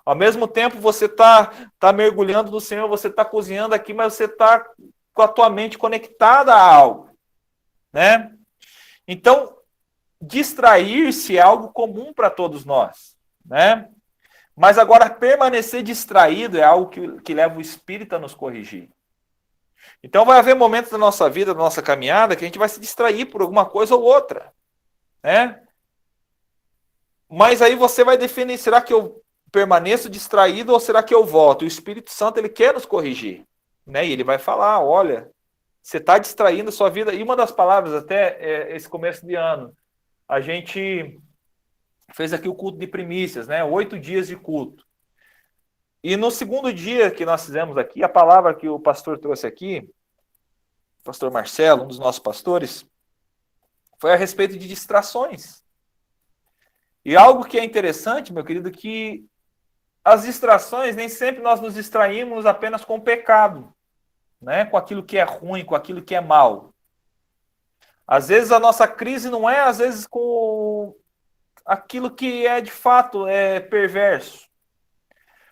Speaker 1: Ao mesmo tempo você está mergulhando no Senhor, você está cozinhando aqui, mas você está com a tua mente conectada a algo, né? Então, distrair-se é algo comum para todos nós, né? Mas agora, permanecer distraído é algo que leva o Espírito a nos corrigir. Então, vai haver momentos da nossa vida, da nossa caminhada, que a gente vai se distrair por alguma coisa ou outra, né? Mas aí você vai definir, será que eu permaneço distraído ou será que eu volto? O Espírito Santo, ele quer nos corrigir, né? E ele vai falar, olha, você está distraindo a sua vida. E uma das palavras, até esse começo de ano, a gente fez aqui o culto de primícias, né? 8 dias de culto. E no segundo dia que nós fizemos aqui, a palavra que o pastor trouxe aqui, o pastor Marcelo, um dos nossos pastores, foi a respeito de distrações. E algo que é interessante, meu querido, que as distrações, nem sempre nós nos distraímos apenas com o pecado, né? Com aquilo que é ruim, com aquilo que é mal. Às vezes a nossa crise não é, às vezes, com aquilo que é de fato perverso.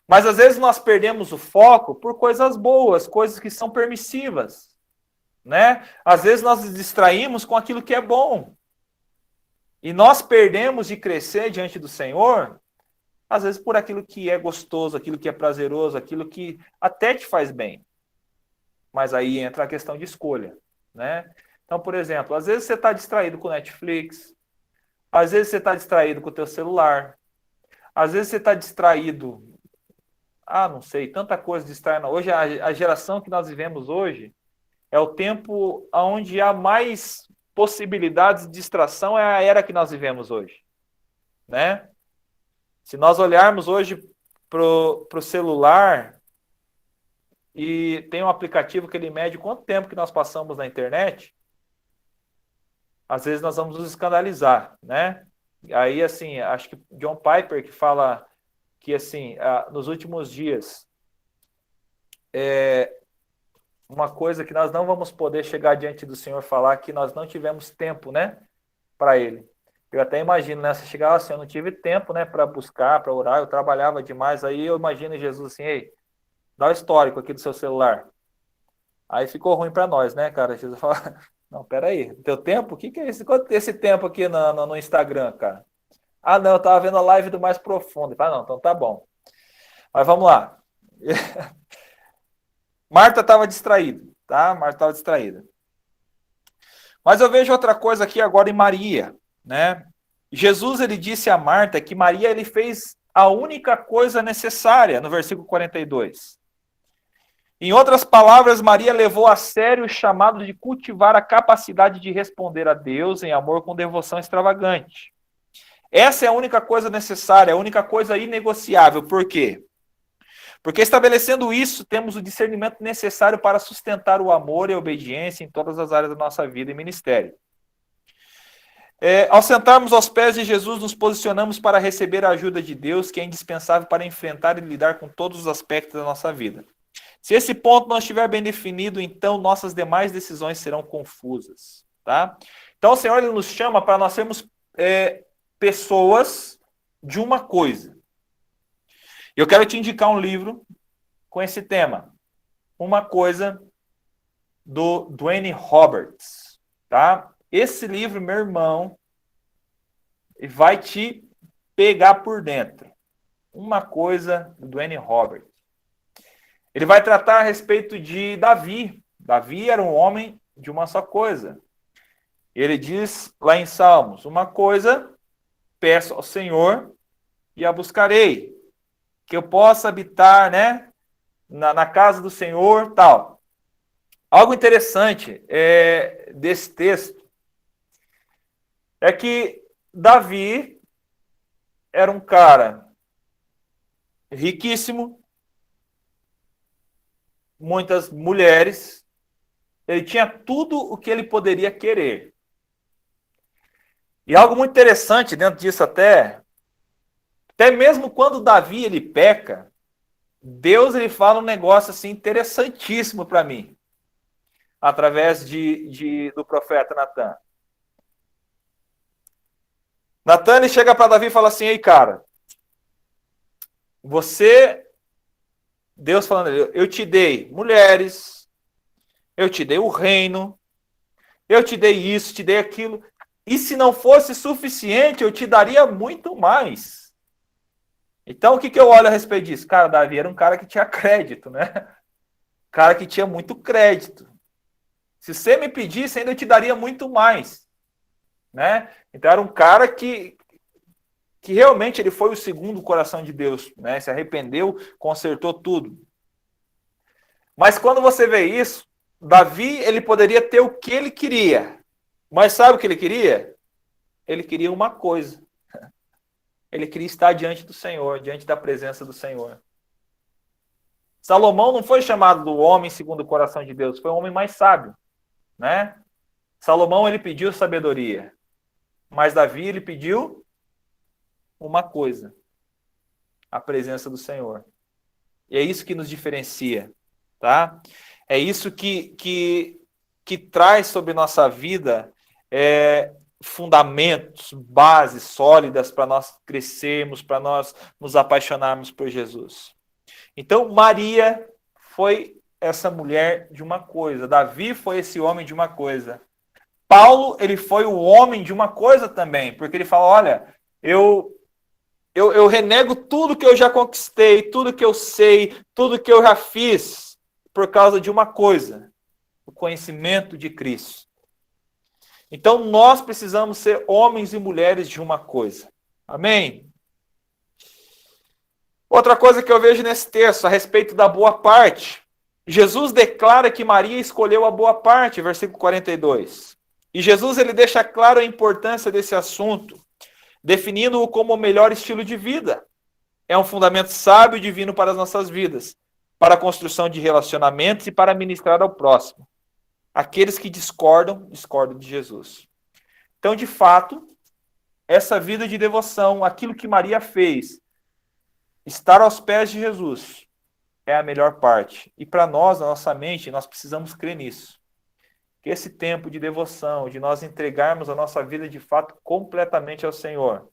Speaker 1: Mas às vezes nós perdemos o foco por coisas boas, coisas que são permissivas, né? Às vezes nós nos distraímos com aquilo que é bom. E nós perdemos de crescer diante do Senhor, às vezes por aquilo que é gostoso, aquilo que é prazeroso, aquilo que até te faz bem. Mas aí entra a questão de escolha, né? Então, por exemplo, às vezes você está distraído com Netflix, às vezes você está distraído com o teu celular, às vezes você está distraído, não sei, tanta coisa distraindo. Hoje, a geração que nós vivemos hoje é o tempo onde há mais possibilidades de distração, é a era que nós vivemos hoje. né? Se nós olharmos hoje para o celular e tem um aplicativo que ele mede quanto tempo que nós passamos na internet, às vezes nós vamos nos escandalizar, né? Aí, assim, acho que John Piper que fala que, assim, nos últimos dias, uma coisa que nós não vamos poder chegar diante do Senhor falar que nós não tivemos tempo, né, para Ele. Eu até imagino, né, você chegar assim, eu não tive tempo, né, para buscar, para orar, eu trabalhava demais, aí eu imagino Jesus assim, ei, dá o histórico aqui do seu celular. Aí ficou ruim para nós, né, cara? Jesus fala, não, peraí, teu tempo? O que é esse? Quanto esse tempo aqui no Instagram, cara? Ah, não, eu tava vendo a live do Mais Profundo. Ah, não, então tá bom. Mas vamos lá. Marta estava distraída, tá? Marta estava distraída. Mas eu vejo outra coisa aqui agora em Maria, né? Jesus, ele disse a Marta que Maria, ele fez a única coisa necessária, no versículo 42. Em outras palavras, Maria levou a sério o chamado de cultivar a capacidade de responder a Deus em amor com devoção extravagante. Essa é a única coisa necessária, a única coisa inegociável. Por quê? Porque estabelecendo isso, temos o discernimento necessário para sustentar o amor e a obediência em todas as áreas da nossa vida e ministério. Ao sentarmos aos pés de Jesus, nos posicionamos para receber a ajuda de Deus, que é indispensável para enfrentar e lidar com todos os aspectos da nossa vida. Se esse ponto não estiver bem definido, então nossas demais decisões serão confusas. Tá? Então o Senhor, ele nos chama para nós sermos pessoas de uma coisa. Eu quero te indicar um livro com esse tema. Uma coisa do Dwayne Roberts. Tá? Esse livro, meu irmão, vai te pegar por dentro. Uma coisa do Dwayne Roberts. Ele vai tratar a respeito de Davi. Davi era um homem de uma só coisa. Ele diz lá em Salmos, uma coisa peço ao Senhor e a buscarei, que eu possa habitar, né, na casa do Senhor, tal. Algo interessante desse texto é que Davi era um cara riquíssimo, muitas mulheres, ele tinha tudo o que ele poderia querer. E algo muito interessante dentro disso até mesmo quando Davi ele peca, Deus ele fala um negócio assim interessantíssimo para mim, através do profeta Natan. Natan ele chega para Davi e fala assim, ei cara, Deus falando, eu te dei mulheres, eu te dei o reino, eu te dei isso, te dei aquilo, e se não fosse suficiente, eu te daria muito mais. Então, o que eu olho a respeito disso? Cara, Davi era um cara que tinha crédito, né? Cara que tinha muito crédito. Se você me pedisse, ainda eu te daria muito mais. Né? Então, era um cara que realmente ele foi o segundo coração de Deus. Né? Se arrependeu, consertou tudo. Mas quando você vê isso, Davi ele poderia ter o que ele queria. Mas sabe o que ele queria? Ele queria uma coisa. Ele queria estar diante do Senhor, diante da presença do Senhor. Salomão não foi chamado do homem segundo o coração de Deus, foi o homem mais sábio, né? Salomão ele pediu sabedoria, mas Davi ele pediu uma coisa, a presença do Senhor. E é isso que nos diferencia, tá? É isso que traz sobre nossa vida fundamentos, bases sólidas para nós crescermos, para nós nos apaixonarmos por Jesus. Então, Maria foi essa mulher de uma coisa. Davi foi esse homem de uma coisa. Paulo, ele foi o homem de uma coisa também, porque ele fala, olha, eu renego tudo que eu já conquistei, tudo que eu sei, tudo que eu já fiz, por causa de uma coisa, o conhecimento de Cristo. Então, nós precisamos ser homens e mulheres de uma coisa. Amém? Outra coisa que eu vejo nesse texto, a respeito da boa parte. Jesus declara que Maria escolheu a boa parte, versículo 42. E Jesus ele deixa claro a importância desse assunto, definindo-o como o melhor estilo de vida. É um fundamento sábio e divino para as nossas vidas, para a construção de relacionamentos e para ministrar ao próximo. Aqueles que discordam, discordam de Jesus. Então, de fato, essa vida de devoção, aquilo que Maria fez, estar aos pés de Jesus, é a melhor parte. E para nós, na nossa mente, nós precisamos crer nisso. Que esse tempo de devoção, de nós entregarmos a nossa vida de fato completamente ao Senhor,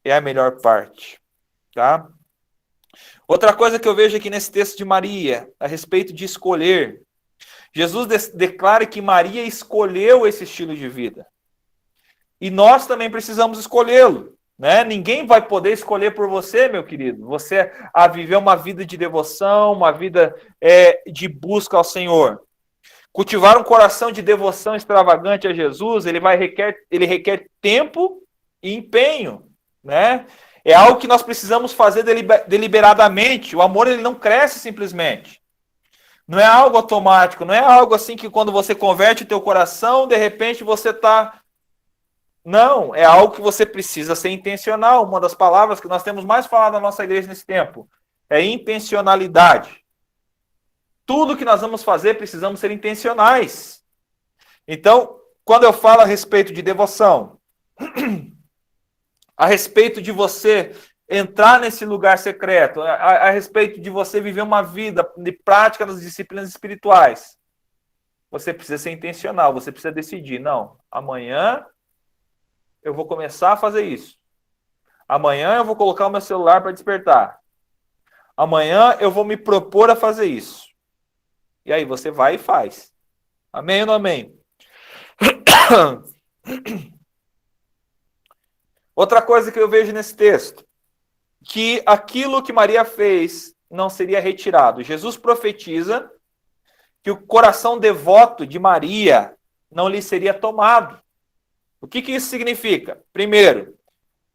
Speaker 1: é a melhor parte. Tá? Outra coisa que eu vejo aqui nesse texto de Maria, a respeito de escolher. Jesus declara que Maria escolheu esse estilo de vida. E nós também precisamos escolhê-lo. Né? Ninguém vai poder escolher por você, meu querido. Você a viver uma vida de devoção, uma vida de busca ao Senhor. Cultivar um coração de devoção extravagante a Jesus, ele requer tempo e empenho. Né? É algo que nós precisamos fazer deliberadamente. O amor ele não cresce simplesmente. Não é algo automático, não é algo assim que quando você converte o teu coração, de repente você está... Não, é algo que você precisa ser intencional. Uma das palavras que nós temos mais falado na nossa igreja nesse tempo é intencionalidade. Tudo que nós vamos fazer, precisamos ser intencionais. Então, quando eu falo a respeito de devoção, a respeito de você entrar nesse lugar secreto, a respeito de você viver uma vida de prática das disciplinas espirituais, você precisa ser intencional, você precisa decidir, não, amanhã eu vou começar a fazer isso. Amanhã eu vou colocar o meu celular para despertar. Amanhã eu vou me propor a fazer isso. E aí você vai e faz. Amém ou não amém? Outra coisa que eu vejo nesse texto, que aquilo que Maria fez não seria retirado. Jesus profetiza que o coração devoto de Maria não lhe seria tomado. O que isso significa? Primeiro,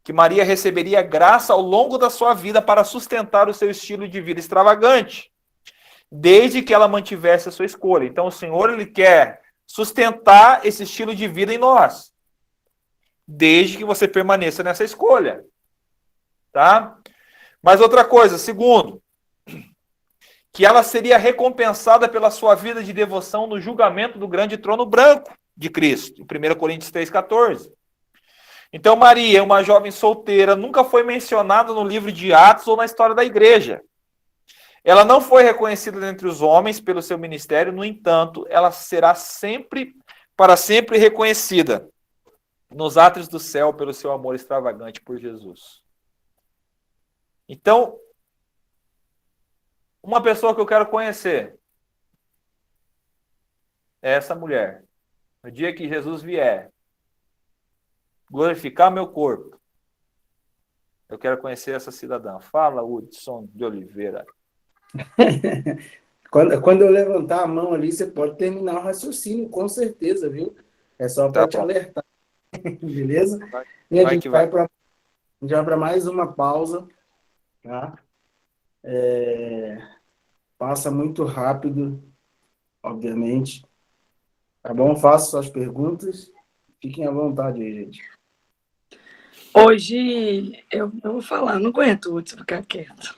Speaker 1: que Maria receberia graça ao longo da sua vida para sustentar o seu estilo de vida extravagante, desde que ela mantivesse a sua escolha. Então, o Senhor ele quer sustentar esse estilo de vida em nós, desde que você permaneça nessa escolha. Tá? Mas outra coisa, segundo, que ela seria recompensada pela sua vida de devoção no julgamento do grande trono branco de Cristo, em 1 Coríntios 3,14. Então, Maria, uma jovem solteira, nunca foi mencionada no livro de Atos ou na história da igreja. Ela não foi reconhecida entre os homens pelo seu ministério, no entanto, ela será para sempre reconhecida nos átrios do céu pelo seu amor extravagante por Jesus. Então, uma pessoa que eu quero conhecer é essa mulher. No dia que Jesus vier glorificar meu corpo, eu quero conhecer essa cidadã. Fala, Hudson de Oliveira.
Speaker 2: Quando eu levantar a mão ali, você pode terminar o raciocínio, com certeza, viu? É só para te alertar. Beleza? E a gente vai para mais uma pausa. Tá? Passa muito rápido, obviamente. Tá bom? Faça suas perguntas. Fiquem à vontade aí, gente.
Speaker 3: Hoje, eu vou falar, não aguento o Hudson ficar quieto.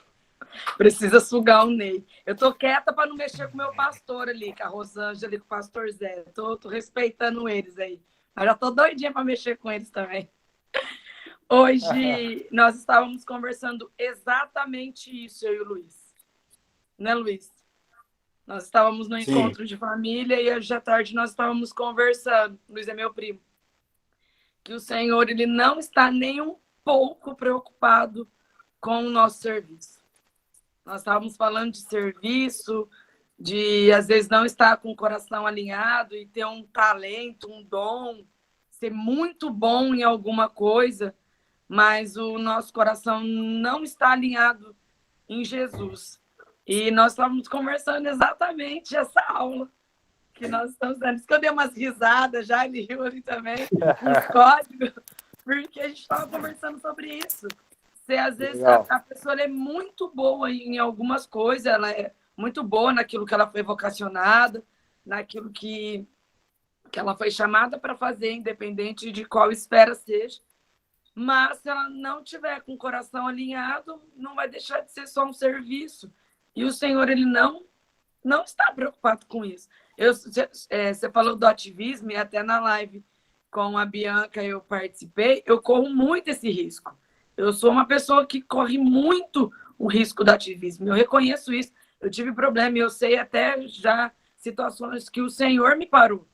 Speaker 3: Precisa sugar o Ney. Eu tô quieta para não mexer com o meu pastor ali, com a Rosângela e com o pastor Zé. Tô respeitando eles aí. Mas já tô doidinha para mexer com eles também. Hoje, nós estávamos conversando exatamente isso, eu e o Luiz. Né, Luiz? Nós estávamos no encontro de família e hoje à tarde nós estávamos conversando. O Luiz é meu primo. Que o Senhor ele não está nem um pouco preocupado com o nosso serviço. Nós estávamos falando de serviço, de às vezes não estar com o coração alinhado e ter um talento, um dom, ser muito bom em alguma coisa, mas o nosso coração não está alinhado em Jesus. E nós estávamos conversando exatamente essa aula que nós estamos dando. Isso que eu dei umas risadas já, ele riu ali também, uns códigos, porque a gente estava conversando sobre isso. Você, às vezes, a pessoa ela é muito boa em algumas coisas, ela é muito boa naquilo que ela foi vocacionada, naquilo que ela foi chamada para fazer, independente de qual esfera seja. Mas se ela não tiver com o coração alinhado, não vai deixar de ser só um serviço. E o Senhor, ele não está preocupado com isso. Você falou do ativismo, e até na live com a Bianca eu participei, eu corro muito esse risco. Eu sou uma pessoa que corre muito o risco do ativismo. Eu reconheço isso. Eu tive problema, e eu sei até já situações que o Senhor me parou.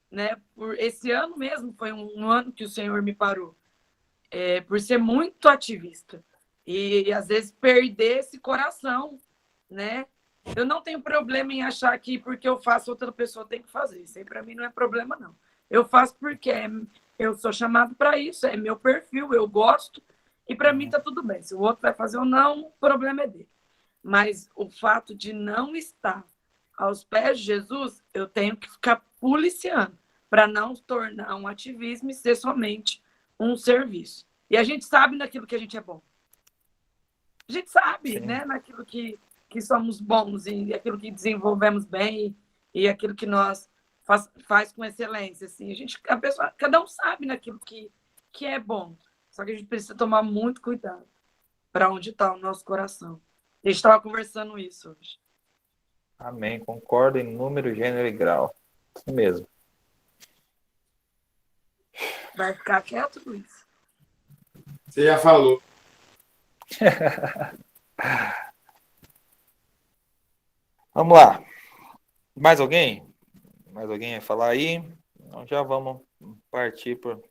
Speaker 3: Né? Por esse ano mesmo, foi um ano que o Senhor me parou. Por ser muito ativista. E às vezes perder esse coração, né? Eu não tenho problema em achar que porque eu faço, outra pessoa tem que fazer. Isso aí para mim não é problema, não. Eu faço porque eu sou chamado para isso, é meu perfil, eu gosto, e para mim tá tudo bem. Se o outro vai fazer ou não, o problema é dele. Mas o fato de não estar aos pés de Jesus, eu tenho que ficar policiando para não tornar um ativismo e ser somente um serviço. E a gente sabe naquilo que a gente é bom. A gente sabe, né? Naquilo que somos bons e aquilo que desenvolvemos bem e aquilo que nós faz com excelência. Assim. Cada um sabe naquilo que é bom. Só que a gente precisa tomar muito cuidado para onde está o nosso coração. A gente estava conversando isso hoje.
Speaker 1: Amém. Concordo em número, gênero e grau. Isso mesmo.
Speaker 3: Vai ficar quieto, Luiz?
Speaker 4: Você já falou.
Speaker 1: Vamos lá. Mais alguém? Mais alguém vai falar aí? Então já vamos partir para o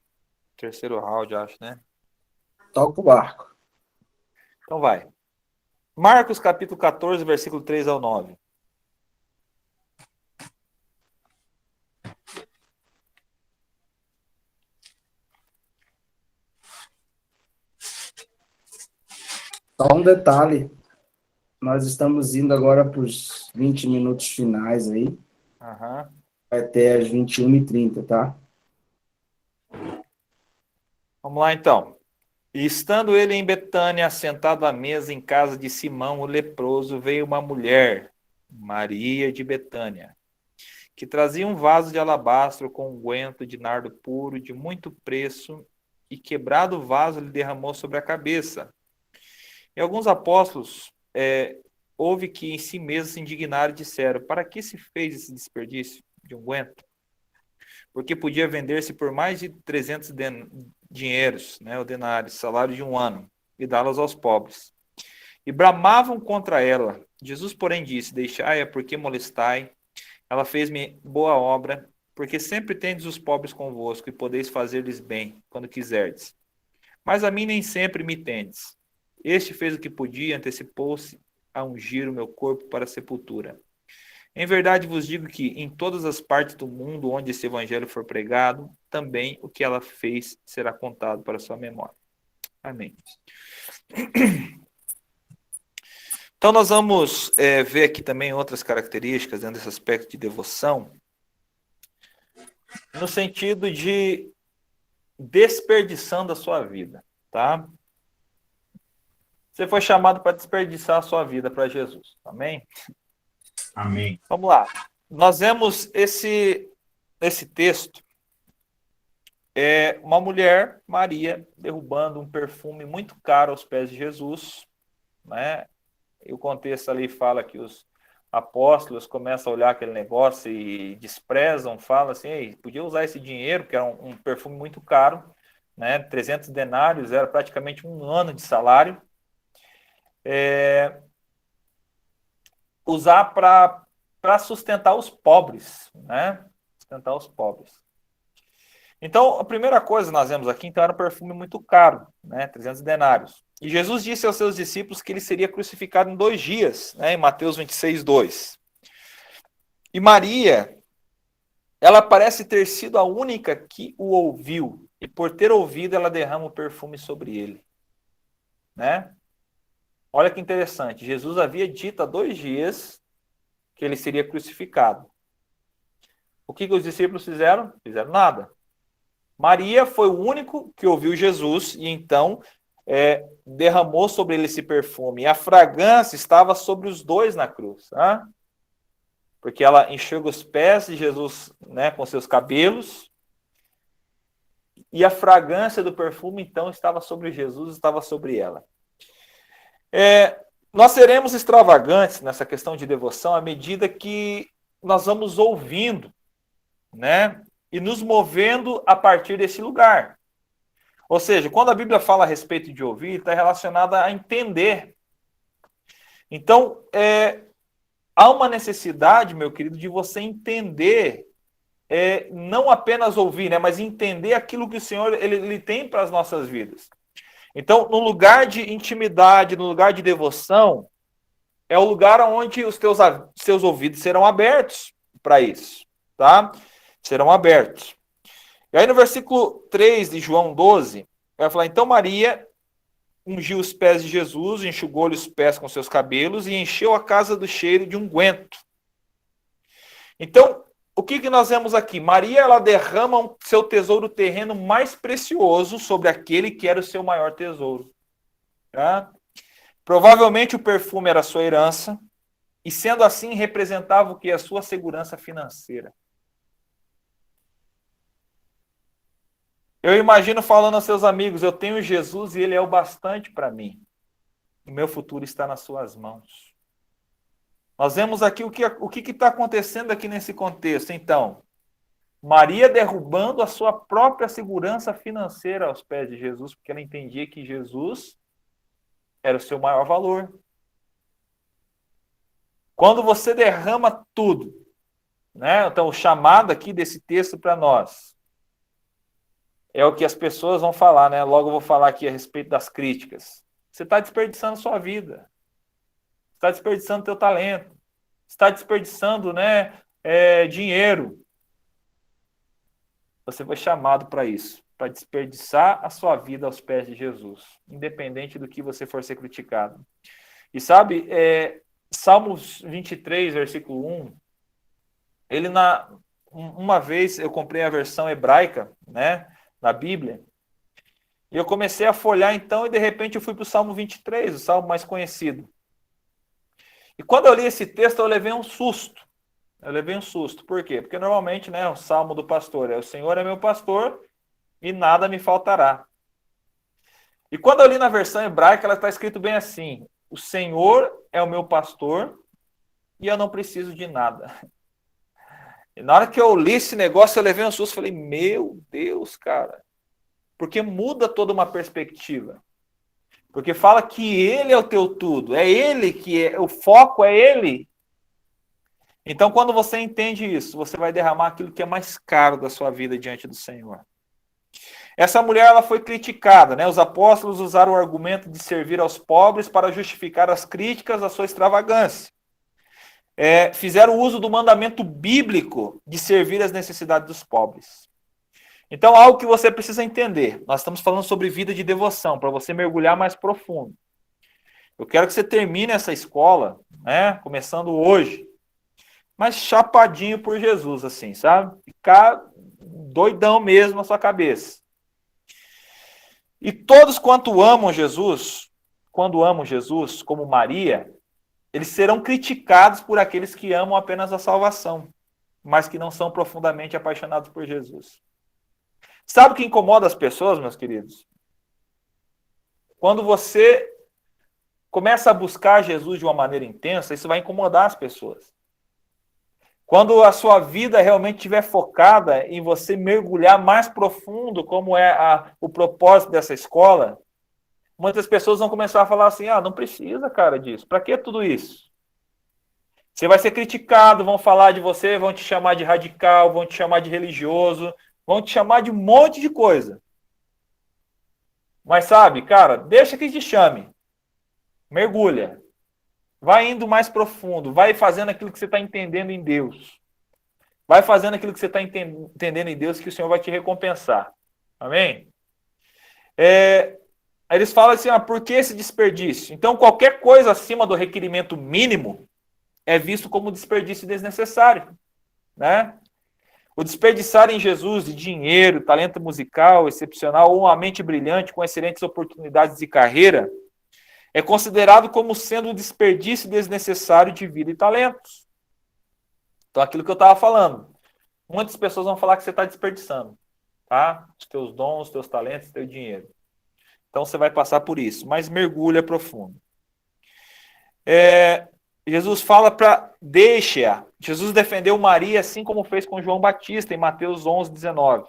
Speaker 1: terceiro round, acho, né?
Speaker 2: Toca o barco.
Speaker 1: Então vai. Marcos capítulo 14, versículo 3 ao 9.
Speaker 2: Só um detalhe. Nós estamos indo agora para os 20 minutos finais aí.
Speaker 1: Aham.
Speaker 2: Vai até as 21h30, tá?
Speaker 1: Vamos lá, então. E estando ele em Betânia, sentado à mesa em casa de Simão, o leproso, veio uma mulher, Maria de Betânia, que trazia um vaso de alabastro com unguento de nardo puro, de muito preço, e quebrado o vaso lhe derramou sobre a cabeça. E alguns apóstolos houve que em si mesmos se indignaram e disseram: para que se fez esse desperdício de unguento? Porque podia vender-se por mais de 300 dinheiros, né, o denário, salário de um ano, e dá-los aos pobres. E bramavam contra ela. Jesus, porém, disse: deixai-a, porque molestai. Ela fez-me boa obra, porque sempre tendes os pobres convosco, e podeis fazer-lhes bem, quando quiserdes. Mas a mim nem sempre me tendes. Este fez o que podia, antecipou-se a ungir o meu corpo para a sepultura. Em verdade vos digo que em todas as partes do mundo onde esse evangelho for pregado, também o que ela fez será contado para a sua memória. Amém. Então nós vamos ver aqui também outras características dentro desse aspecto de devoção, no sentido de desperdição da sua vida, tá? Você foi chamado para desperdiçar a sua vida para Jesus. Amém?
Speaker 4: Amém.
Speaker 1: Vamos lá. Nós vemos esse texto. Uma mulher, Maria, derrubando um perfume muito caro aos pés de Jesus. Né? E o contexto ali fala que os apóstolos começam a olhar aquele negócio e desprezam, falam assim: ei, podia usar esse dinheiro, que era um perfume muito caro, né? 300 denários, era praticamente um ano de salário. Usar para sustentar os pobres, né? Sustentar os pobres. Então, a primeira coisa que nós vemos aqui, então, era um perfume muito caro, né? 300 denários. E Jesus disse aos seus discípulos que ele seria crucificado em 2 dias, né? Em Mateus 26, 2. E Maria, ela parece ter sido a única que o ouviu. E por ter ouvido, ela derrama o perfume sobre ele, né? Olha que interessante, Jesus havia dito há 2 dias que ele seria crucificado. O que os discípulos fizeram? Fizeram nada. Maria foi o único que ouviu Jesus e então derramou sobre ele esse perfume. E a fragrância estava sobre os 2 na cruz. Tá? Porque ela enxuga os pés de Jesus, né, com seus cabelos. E a fragrância do perfume, então, estava sobre Jesus, estava sobre ela. Nós seremos extravagantes nessa questão de devoção à medida que nós vamos ouvindo, né? E nos movendo a partir desse lugar. Ou seja, quando a Bíblia fala a respeito de ouvir, está relacionada a entender. Então, há uma necessidade, meu querido, de você entender, não apenas ouvir, né, mas entender aquilo que o Senhor ele tem para as nossas vidas. Então, no lugar de intimidade, no lugar de devoção, é o lugar onde os seus ouvidos serão abertos para isso, tá? Serão abertos. E aí no versículo 3 de João 12, vai falar, então Maria ungiu os pés de Jesus, enxugou-lhe os pés com seus cabelos e encheu a casa do cheiro de unguento. Então, o que nós vemos aqui? Maria, ela derrama o seu tesouro terreno mais precioso sobre aquele que era o seu maior tesouro. Tá? Provavelmente o perfume era a sua herança, e sendo assim, representava o que? A sua segurança financeira. Eu imagino falando aos seus amigos, eu tenho Jesus e ele é o bastante para mim. O meu futuro está nas suas mãos. Nós vemos aqui o que está acontecendo aqui nesse contexto. Então, Maria derrubando a sua própria segurança financeira aos pés de Jesus, porque ela entendia que Jesus era o seu maior valor. Quando você derrama tudo, né? Então, o chamado aqui desse texto para nós é o que as pessoas vão falar, né? Logo eu vou falar aqui a respeito das críticas. Você está desperdiçando sua vida. Está desperdiçando teu talento. Está desperdiçando, né, dinheiro. Você foi chamado para isso, para desperdiçar a sua vida aos pés de Jesus, independente do que você for ser criticado. E sabe, Salmos 23, versículo 1, uma vez eu comprei a versão hebraica, né, na Bíblia, e eu comecei a folhear então, e de repente eu fui para o Salmo 23, o salmo mais conhecido. E quando eu li esse texto, eu levei um susto. Por quê? Porque normalmente, né, o salmo do pastor o Senhor é meu pastor e nada me faltará. E quando eu li na versão hebraica, ela está escrito bem assim: o Senhor é o meu pastor e eu não preciso de nada. E na hora que eu li esse negócio, eu levei um susto, falei, meu Deus, cara. Porque muda toda uma perspectiva. Porque fala que ele é o teu tudo, é ele o foco é ele. Então, quando você entende isso, você vai derramar aquilo que é mais caro da sua vida diante do Senhor. Essa mulher, ela foi criticada, né? Os apóstolos usaram o argumento de servir aos pobres para justificar as críticas à sua extravagância. Fizeram uso do mandamento bíblico de servir às necessidades dos pobres. Então, algo que você precisa entender. Nós estamos falando sobre vida de devoção, para você mergulhar mais profundo. Eu quero que você termine essa escola, né, começando hoje, mas chapadinho por Jesus, assim, sabe? Ficar doidão mesmo na sua cabeça. E todos quanto amam Jesus, quando amam Jesus, como Maria, eles serão criticados por aqueles que amam apenas a salvação, mas que não são profundamente apaixonados por Jesus. Sabe o que incomoda as pessoas, meus queridos? Quando você começa a buscar Jesus de uma maneira intensa, isso vai incomodar as pessoas. Quando a sua vida realmente estiver focada em você mergulhar mais profundo, como é o propósito dessa escola, muitas pessoas vão começar a falar assim, não precisa, cara, disso. Para que tudo isso? Você vai ser criticado, vão falar de você, vão te chamar de radical, vão te chamar de religioso, vão te chamar de um monte de coisa. Mas sabe, cara, deixa que te chame. Mergulha. Vai indo mais profundo. Vai fazendo aquilo que você está entendendo em Deus. Vai fazendo aquilo que você está entendendo em Deus, que o Senhor vai te recompensar. Amém? Eles falam assim, por que esse desperdício? Então, qualquer coisa acima do requerimento mínimo é visto como desperdício desnecessário. Né? O desperdiçar em Jesus de dinheiro, talento musical excepcional ou uma mente brilhante com excelentes oportunidades de carreira é considerado como sendo um desperdício desnecessário de vida e talentos. Então, aquilo que eu estava falando. Muitas pessoas vão falar que você está desperdiçando. tá? Os teus dons, os teus talentos, o teu dinheiro. Então você vai passar por isso, mas mergulha profundo. Jesus fala para deixe-a. Jesus defendeu Maria assim como fez com João Batista em Mateus 11:19.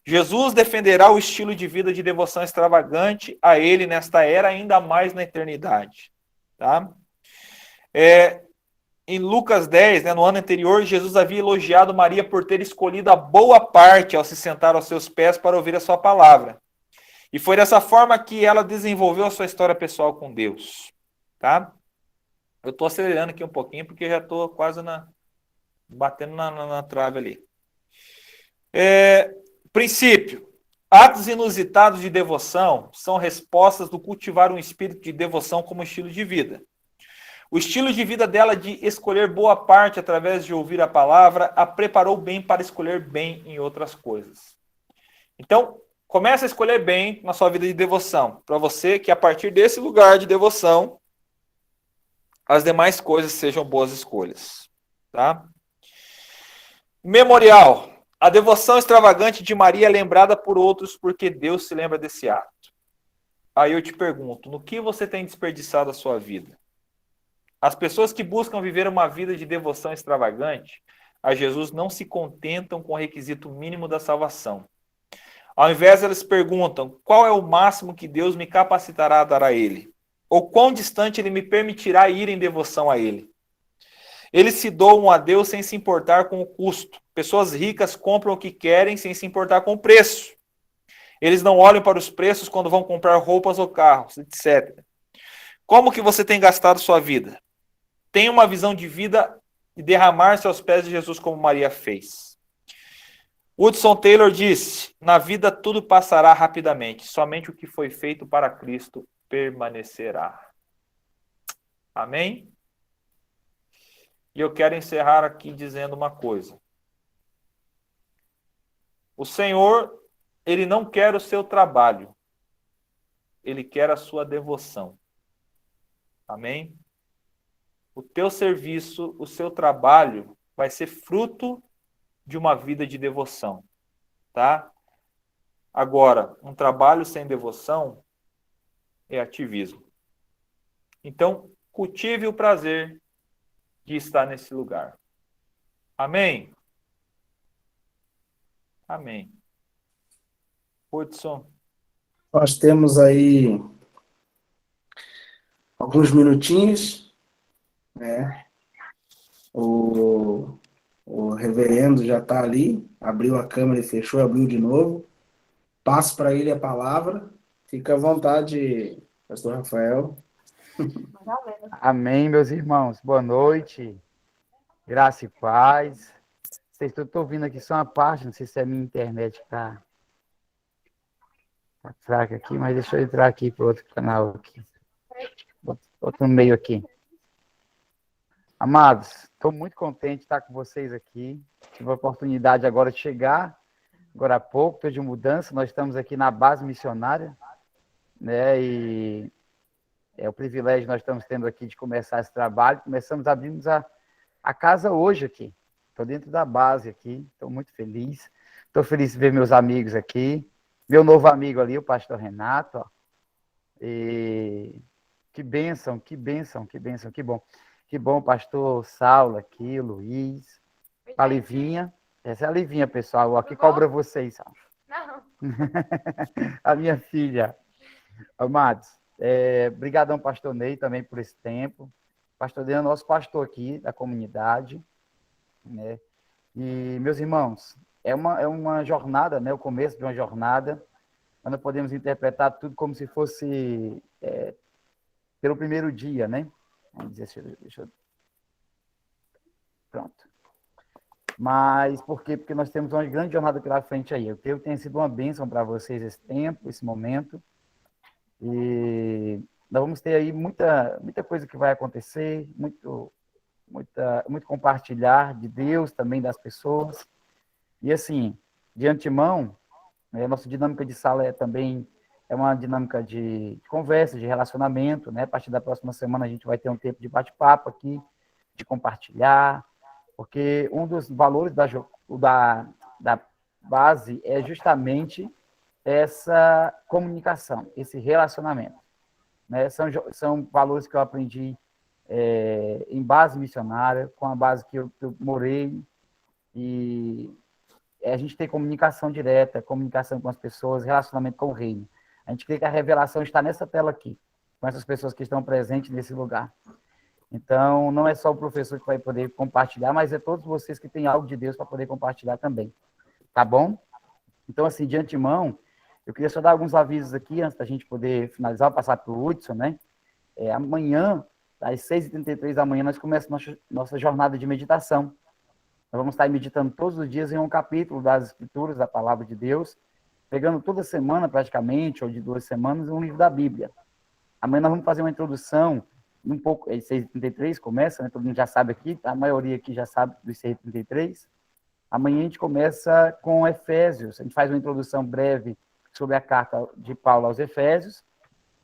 Speaker 1: Jesus defenderá o estilo de vida de devoção extravagante a ele nesta era, ainda mais na eternidade. Tá? Em Lucas 10, no ano anterior, Jesus havia elogiado Maria por ter escolhido a boa parte ao se sentar aos seus pés para ouvir a sua palavra. E foi dessa forma que ela desenvolveu a sua história pessoal com Deus. Tá? Eu estou acelerando aqui um pouquinho, porque já estou quase batendo na trave ali. Princípio. Atos inusitados de devoção são respostas do cultivar um espírito de devoção como estilo de vida. O estilo de vida dela de escolher boa parte através de ouvir a palavra a preparou bem para escolher bem em outras coisas. Então, comece a escolher bem na sua vida de devoção, para você que a partir desse lugar de devoção, as demais coisas sejam boas escolhas. Tá? Memorial. A devoção extravagante de Maria é lembrada por outros porque Deus se lembra desse ato. Aí eu te pergunto, no que você tem desperdiçado a sua vida? As pessoas que buscam viver uma vida de devoção extravagante a Jesus não se contentam com o requisito mínimo da salvação. Ao invés, elas perguntam, qual é o máximo que Deus me capacitará a dar a Ele? Ou quão distante Ele me permitirá ir em devoção a Ele? Eles se doam a Deus sem se importar com o custo. Pessoas ricas compram o que querem sem se importar com o preço. Eles não olham para os preços quando vão comprar roupas ou carros, etc. Como que você tem gastado sua vida? Tenha uma visão de vida e derramar-se aos pés de Jesus como Maria fez. Hudson Taylor disse, na vida tudo passará rapidamente, somente o que foi feito para Cristo permanecerá. Amém? E eu quero encerrar aqui dizendo uma coisa. O Senhor, Ele não quer o seu trabalho. Ele quer a sua devoção. Amém? O teu serviço, o seu trabalho vai ser fruto de uma vida de devoção. Tá? Agora, um trabalho sem devoção é ativismo. Então, cultive o prazer de estar nesse lugar. Amém? Amém. Hudson.
Speaker 2: Nós temos aí alguns minutinhos, né? O reverendo já está ali, abriu a câmera e fechou, abriu de novo. Passo para ele a palavra. Fica à vontade, pastor Rafael.
Speaker 6: Amém, meus irmãos. Boa noite. Graça e paz. Vocês estão ouvindo aqui só uma parte, não sei se é a minha internet que está fraca aqui, mas deixa eu entrar aqui para outro canal aqui. Outro meio aqui. Amados, estou muito contente de estar com vocês aqui. Tive a oportunidade agora de chegar, agora há pouco, estou de mudança. Nós estamos aqui na base missionária, né? E é o privilégio que nós estamos tendo aqui de começar esse trabalho. Começamos a abrirmos a casa hoje aqui. Estou dentro da base aqui, estou muito feliz. Estou feliz de ver meus amigos aqui. Meu novo amigo ali, o pastor Renato. Ó. E que bênção, que bênção, que bênção, que bom. Que bom, pastor Saulo aqui, Luiz, a Livinha. Essa é a Livinha, pessoal. Aqui cobra vocês, Saulo.
Speaker 7: Não.
Speaker 6: A minha filha. Amados, brigadão, pastor Ney, também por esse tempo. Pastor Ney é nosso pastor aqui da comunidade, né? E, meus irmãos, é uma jornada, né? O começo de uma jornada. Nós não podemos interpretar tudo como se fosse pelo primeiro dia, né? Vamos dizer, deixa eu... Pronto. Mas por quê? Porque nós temos uma grande jornada pela frente aí. Eu creio que tenha sido uma bênção para vocês esse tempo, esse momento. E nós vamos ter aí muita coisa que vai acontecer, muito compartilhar de Deus, também das pessoas. E assim, de antemão, a nossa dinâmica de sala também é uma dinâmica de conversa, de relacionamento, né? A partir da próxima semana a gente vai ter um tempo de bate-papo aqui, de compartilhar, porque um dos valores base é justamente essa comunicação, esse relacionamento, né? São valores que eu aprendi em base missionária, com a base que eu morei, e a gente tem comunicação direta, comunicação com as pessoas, relacionamento com o reino. A gente crê que a revelação está nessa tela aqui, com essas pessoas que estão presentes nesse lugar. Então, não é só o professor que vai poder compartilhar, mas é todos vocês que têm algo de Deus para poder compartilhar também. Tá bom? Então, assim, de antemão, eu queria só dar alguns avisos aqui, antes da gente poder finalizar, passar para o Hudson, né? Amanhã, às 6h33 da manhã, nós começamos nossa jornada de meditação. Nós vamos estar meditando todos os dias em um capítulo das Escrituras, da Palavra de Deus, pegando toda semana, praticamente, ou de 2 semanas, um livro da Bíblia. Amanhã nós vamos fazer uma introdução, um pouco, 6h33 começa, né? Todo mundo já sabe aqui, a maioria aqui já sabe dos 6h33. Amanhã a gente começa com Efésios, a gente faz uma introdução breve sobre a carta de Paulo aos Efésios,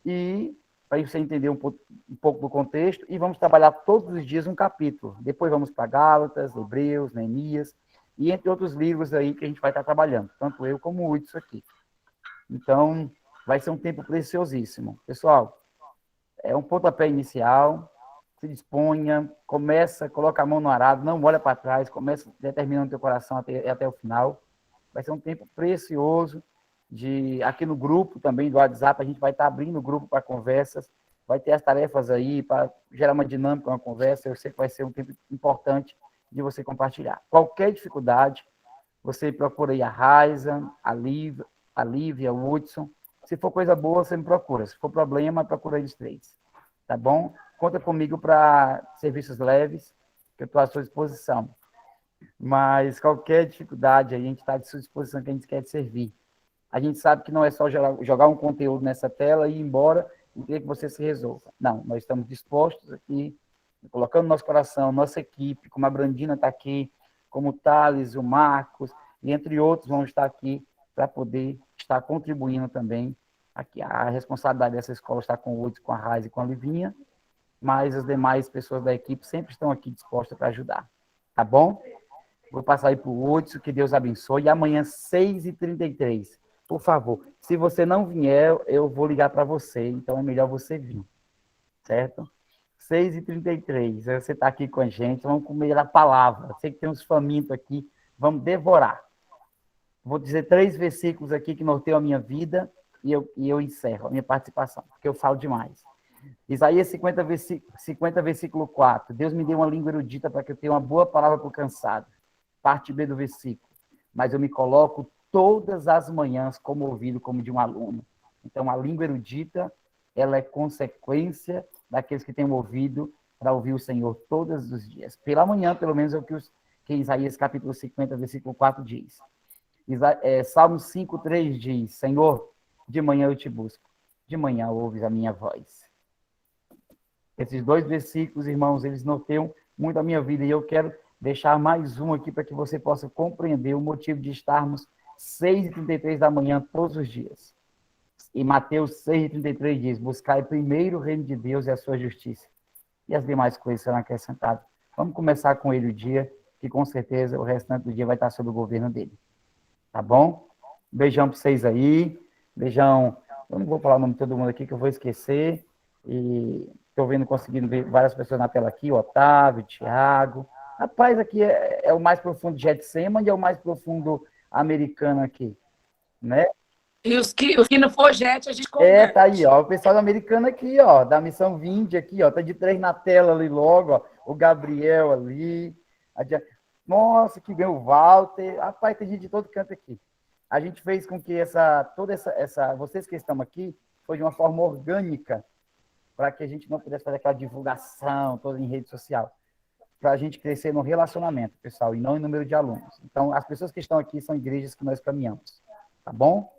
Speaker 6: e para você entender um pouco do contexto, e vamos trabalhar todos os dias um capítulo. Depois vamos para Gálatas, Hebreus, Neemias, e entre outros livros aí que a gente vai estar trabalhando, tanto eu como o Hudson aqui. Então, vai ser um tempo preciosíssimo. Pessoal, é um pontapé inicial, se disponha, começa, coloca a mão no arado, não olha para trás, começa determinando teu coração até o final. Vai ser um tempo precioso. Aqui no grupo também do WhatsApp, a gente vai estar abrindo o grupo para conversas, vai ter as tarefas aí para gerar uma dinâmica, uma conversa. Eu sei que vai ser um tempo importante de você compartilhar. Qualquer dificuldade, você procura aí a Raiza, a Lívia, o Hudson. Se for coisa boa, você me procura. Se for problema, procura eles 3. Tá bom? Conta comigo para serviços leves, que eu estou à sua disposição. Mas qualquer dificuldade, a gente está à sua disposição, que a gente quer te servir. A gente sabe que não é só jogar um conteúdo nessa tela e ir embora e querer que você se resolva. Não, nós estamos dispostos aqui, colocando nosso coração, nossa equipe, como a Brandina está aqui, como o Thales, o Marcos, e entre outros vão estar aqui para poder estar contribuindo também. Aqui, a responsabilidade dessa escola está com o Hudson, com a Raiz e com a Livinha, mas as demais pessoas da equipe sempre estão aqui dispostas para ajudar. Tá bom? Vou passar aí para o Hudson, que Deus abençoe. E amanhã, 6h33. Por favor, se você não vier, eu vou ligar para você, então é melhor você vir, certo? 6h33, você está aqui com a gente, vamos comer a palavra. Sei que tem uns famintos aqui, vamos devorar. Vou dizer 3 versículos aqui que norteiam a minha vida e eu encerro a minha participação, porque eu falo demais. Isaías 50, versículo 4. Deus me deu uma língua erudita para que eu tenha uma boa palavra para o cansado. Parte B do versículo. Mas eu me coloco todas as manhãs como ouvido, como de um aluno. Então, a língua erudita, ela é consequência daqueles que têm um ouvido para ouvir o Senhor todos os dias. Pela manhã, pelo menos, é o que Isaías, capítulo 50, versículo 4 diz. Salmo 5:3 diz, Senhor, de manhã eu te busco, de manhã ouves a minha voz. Esses 2 versículos, irmãos, eles norteiam muito a minha vida, e eu quero deixar mais um aqui para que você possa compreender o motivo de estarmos 6h33 da manhã todos os dias. E Mateus 6:33 diz, buscai primeiro o reino de Deus e a sua justiça, e as demais coisas serão acrescentadas. Vamos começar com ele o dia, que com certeza o restante do dia vai estar sob o governo dele. Tá bom? Beijão para vocês aí. Beijão. Eu não vou falar o nome de todo mundo aqui, que eu vou esquecer. E estou conseguindo ver várias pessoas na tela aqui, o Otávio, o Thiago. Rapaz, aqui é o mais profundo de Getsemane e é o mais profundo americano aqui, né?
Speaker 3: E os que não for gente, a gente converte.
Speaker 6: Tá aí, ó, o pessoal americano aqui, ó, da Missão Vinde aqui, ó, tá de 3 na tela ali logo, ó, o Gabriel ali, nossa, que bem, o Walter, rapaz, tem gente de todo canto aqui. A gente fez com que vocês que estão aqui, foi de uma forma orgânica, para que a gente não pudesse fazer aquela divulgação toda em rede social, para a gente crescer no relacionamento, pessoal, e não em número de alunos. Então, as pessoas que estão aqui são igrejas que nós caminhamos, tá bom?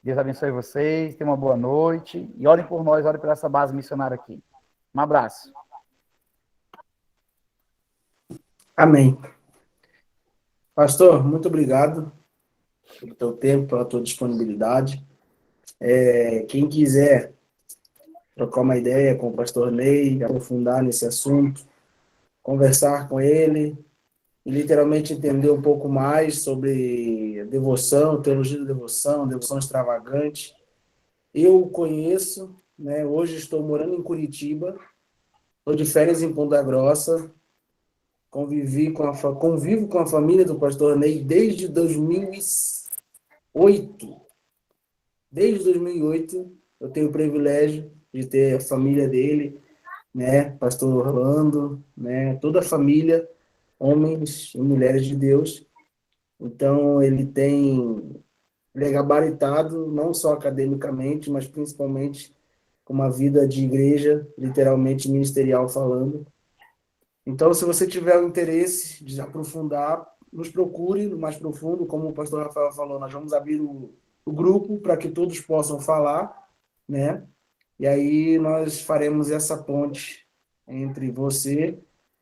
Speaker 6: Deus abençoe vocês, tenham uma boa noite, e orem por nós, orem por essa base missionária aqui. Um abraço.
Speaker 2: Amém. Pastor, muito obrigado pelo teu tempo, pela tua disponibilidade. Quem quiser trocar uma ideia com o pastor Ney, aprofundar nesse assunto, conversar com ele, e literalmente entender um pouco mais sobre devoção, teologia da devoção, devoção extravagante. Eu o conheço, né? Hoje estou morando em Curitiba, estou de férias em Ponta Grossa, convivo com a família do pastor Ney desde 2008. Desde 2008 eu tenho o privilégio de ter a família dele, né? Pastor Orlando, né? Toda a família, homens e mulheres de Deus. Então ele é gabaritado não só academicamente, mas principalmente com uma vida de igreja, literalmente ministerial falando. Então, se você tiver o interesse de aprofundar, nos procure no mais profundo, como o pastor Rafael falou, nós vamos abrir o grupo para que todos possam falar, né? E aí nós faremos essa ponte entre você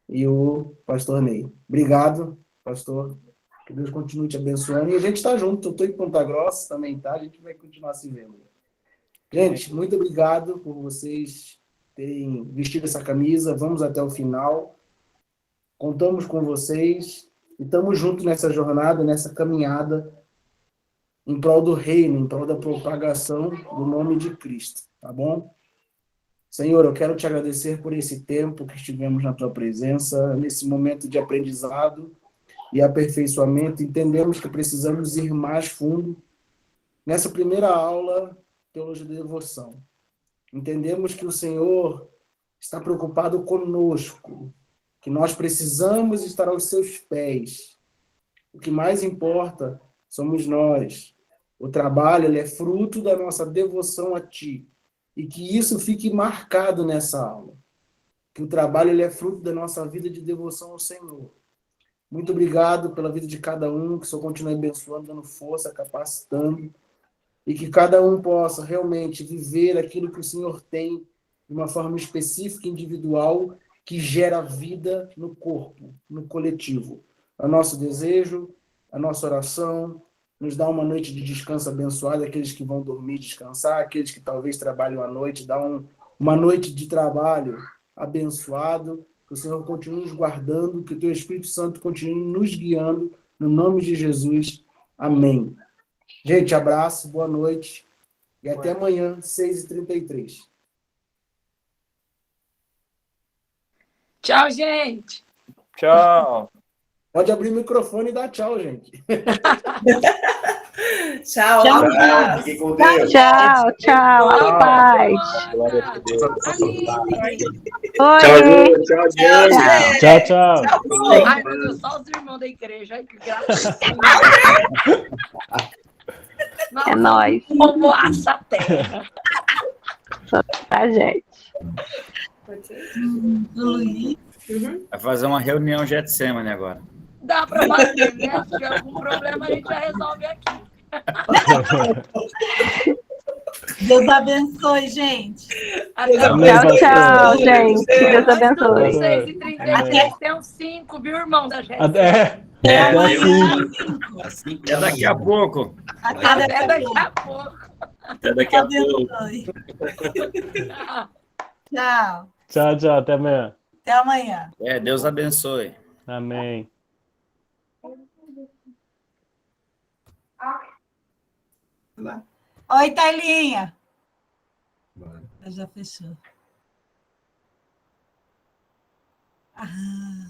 Speaker 2: e o pastor Ney. Obrigado, pastor. Que Deus continue te abençoando. E a gente está junto. Eu estou em Ponta Grossa também, tá? A gente vai continuar se vendo. Gente, muito obrigado por vocês terem vestido essa camisa. Vamos até o final. Contamos com vocês e estamos juntos nessa jornada, nessa caminhada em prol do reino, em prol da propagação do nome de Cristo, tá bom? Senhor, eu quero te agradecer por esse tempo que estivemos na tua presença, nesse momento de aprendizado e aperfeiçoamento. Entendemos que precisamos ir mais fundo nessa primeira aula, Teologia da Devoção. Entendemos que o Senhor está preocupado conosco, que nós precisamos estar aos seus pés. O que mais importa somos nós. O trabalho ele é fruto da nossa devoção a Ti. E que isso fique marcado nessa aula. Que o trabalho ele é fruto da nossa vida de devoção ao Senhor. Muito obrigado pela vida de cada um, que o Senhor continue abençoando, dando força, capacitando. E que cada um possa realmente viver aquilo que o Senhor tem de uma forma específica, individual, que gera vida no corpo, no coletivo. É o nosso desejo, a nossa oração, nos dá uma noite de descanso abençoada, aqueles que vão dormir, descansar, aqueles que talvez trabalham à noite, dá uma noite de trabalho abençoado, que o Senhor continue nos guardando, que o Teu Espírito Santo continue nos guiando, no nome de Jesus. Amém. Gente, abraço, boa noite e até amanhã, 6h33.
Speaker 3: Tchau, gente.
Speaker 1: Tchau.
Speaker 2: Pode abrir o microfone e dar tchau, gente.
Speaker 5: Tchau,
Speaker 3: Tchau,
Speaker 5: abraço.
Speaker 4: Fiquem com Deus.
Speaker 7: Tchau, tchau, a paz.
Speaker 1: Glória a Deus.
Speaker 7: Oi.
Speaker 4: Tchau,
Speaker 5: Tchau, gente.
Speaker 8: Tchau, tchau.
Speaker 5: Tchau, Bruno.
Speaker 3: Ai, meu Deus, só os irmãos da igreja. Ai, que graça.
Speaker 7: É nóis.
Speaker 3: Povoar essa terra.
Speaker 7: Tá, gente?
Speaker 9: Vai fazer uma reunião Getsemane agora.
Speaker 3: Dá para fazer, né? Se tiver algum problema, a gente já resolve aqui.
Speaker 10: Deus abençoe, gente.
Speaker 7: Tchau, tchau, gente. Deus abençoe.
Speaker 3: 6h33, tem uns 5, viu, irmão da gente?
Speaker 10: Até
Speaker 9: Assim, é daqui a pouco.
Speaker 3: Até daqui a pouco.
Speaker 9: Até daqui a pouco.
Speaker 10: Tchau.
Speaker 8: Tchau, tchau. Até amanhã.
Speaker 10: Até amanhã.
Speaker 9: Deus abençoe.
Speaker 8: Amém.
Speaker 10: Oi, Thailinha. Já fechou. Ah.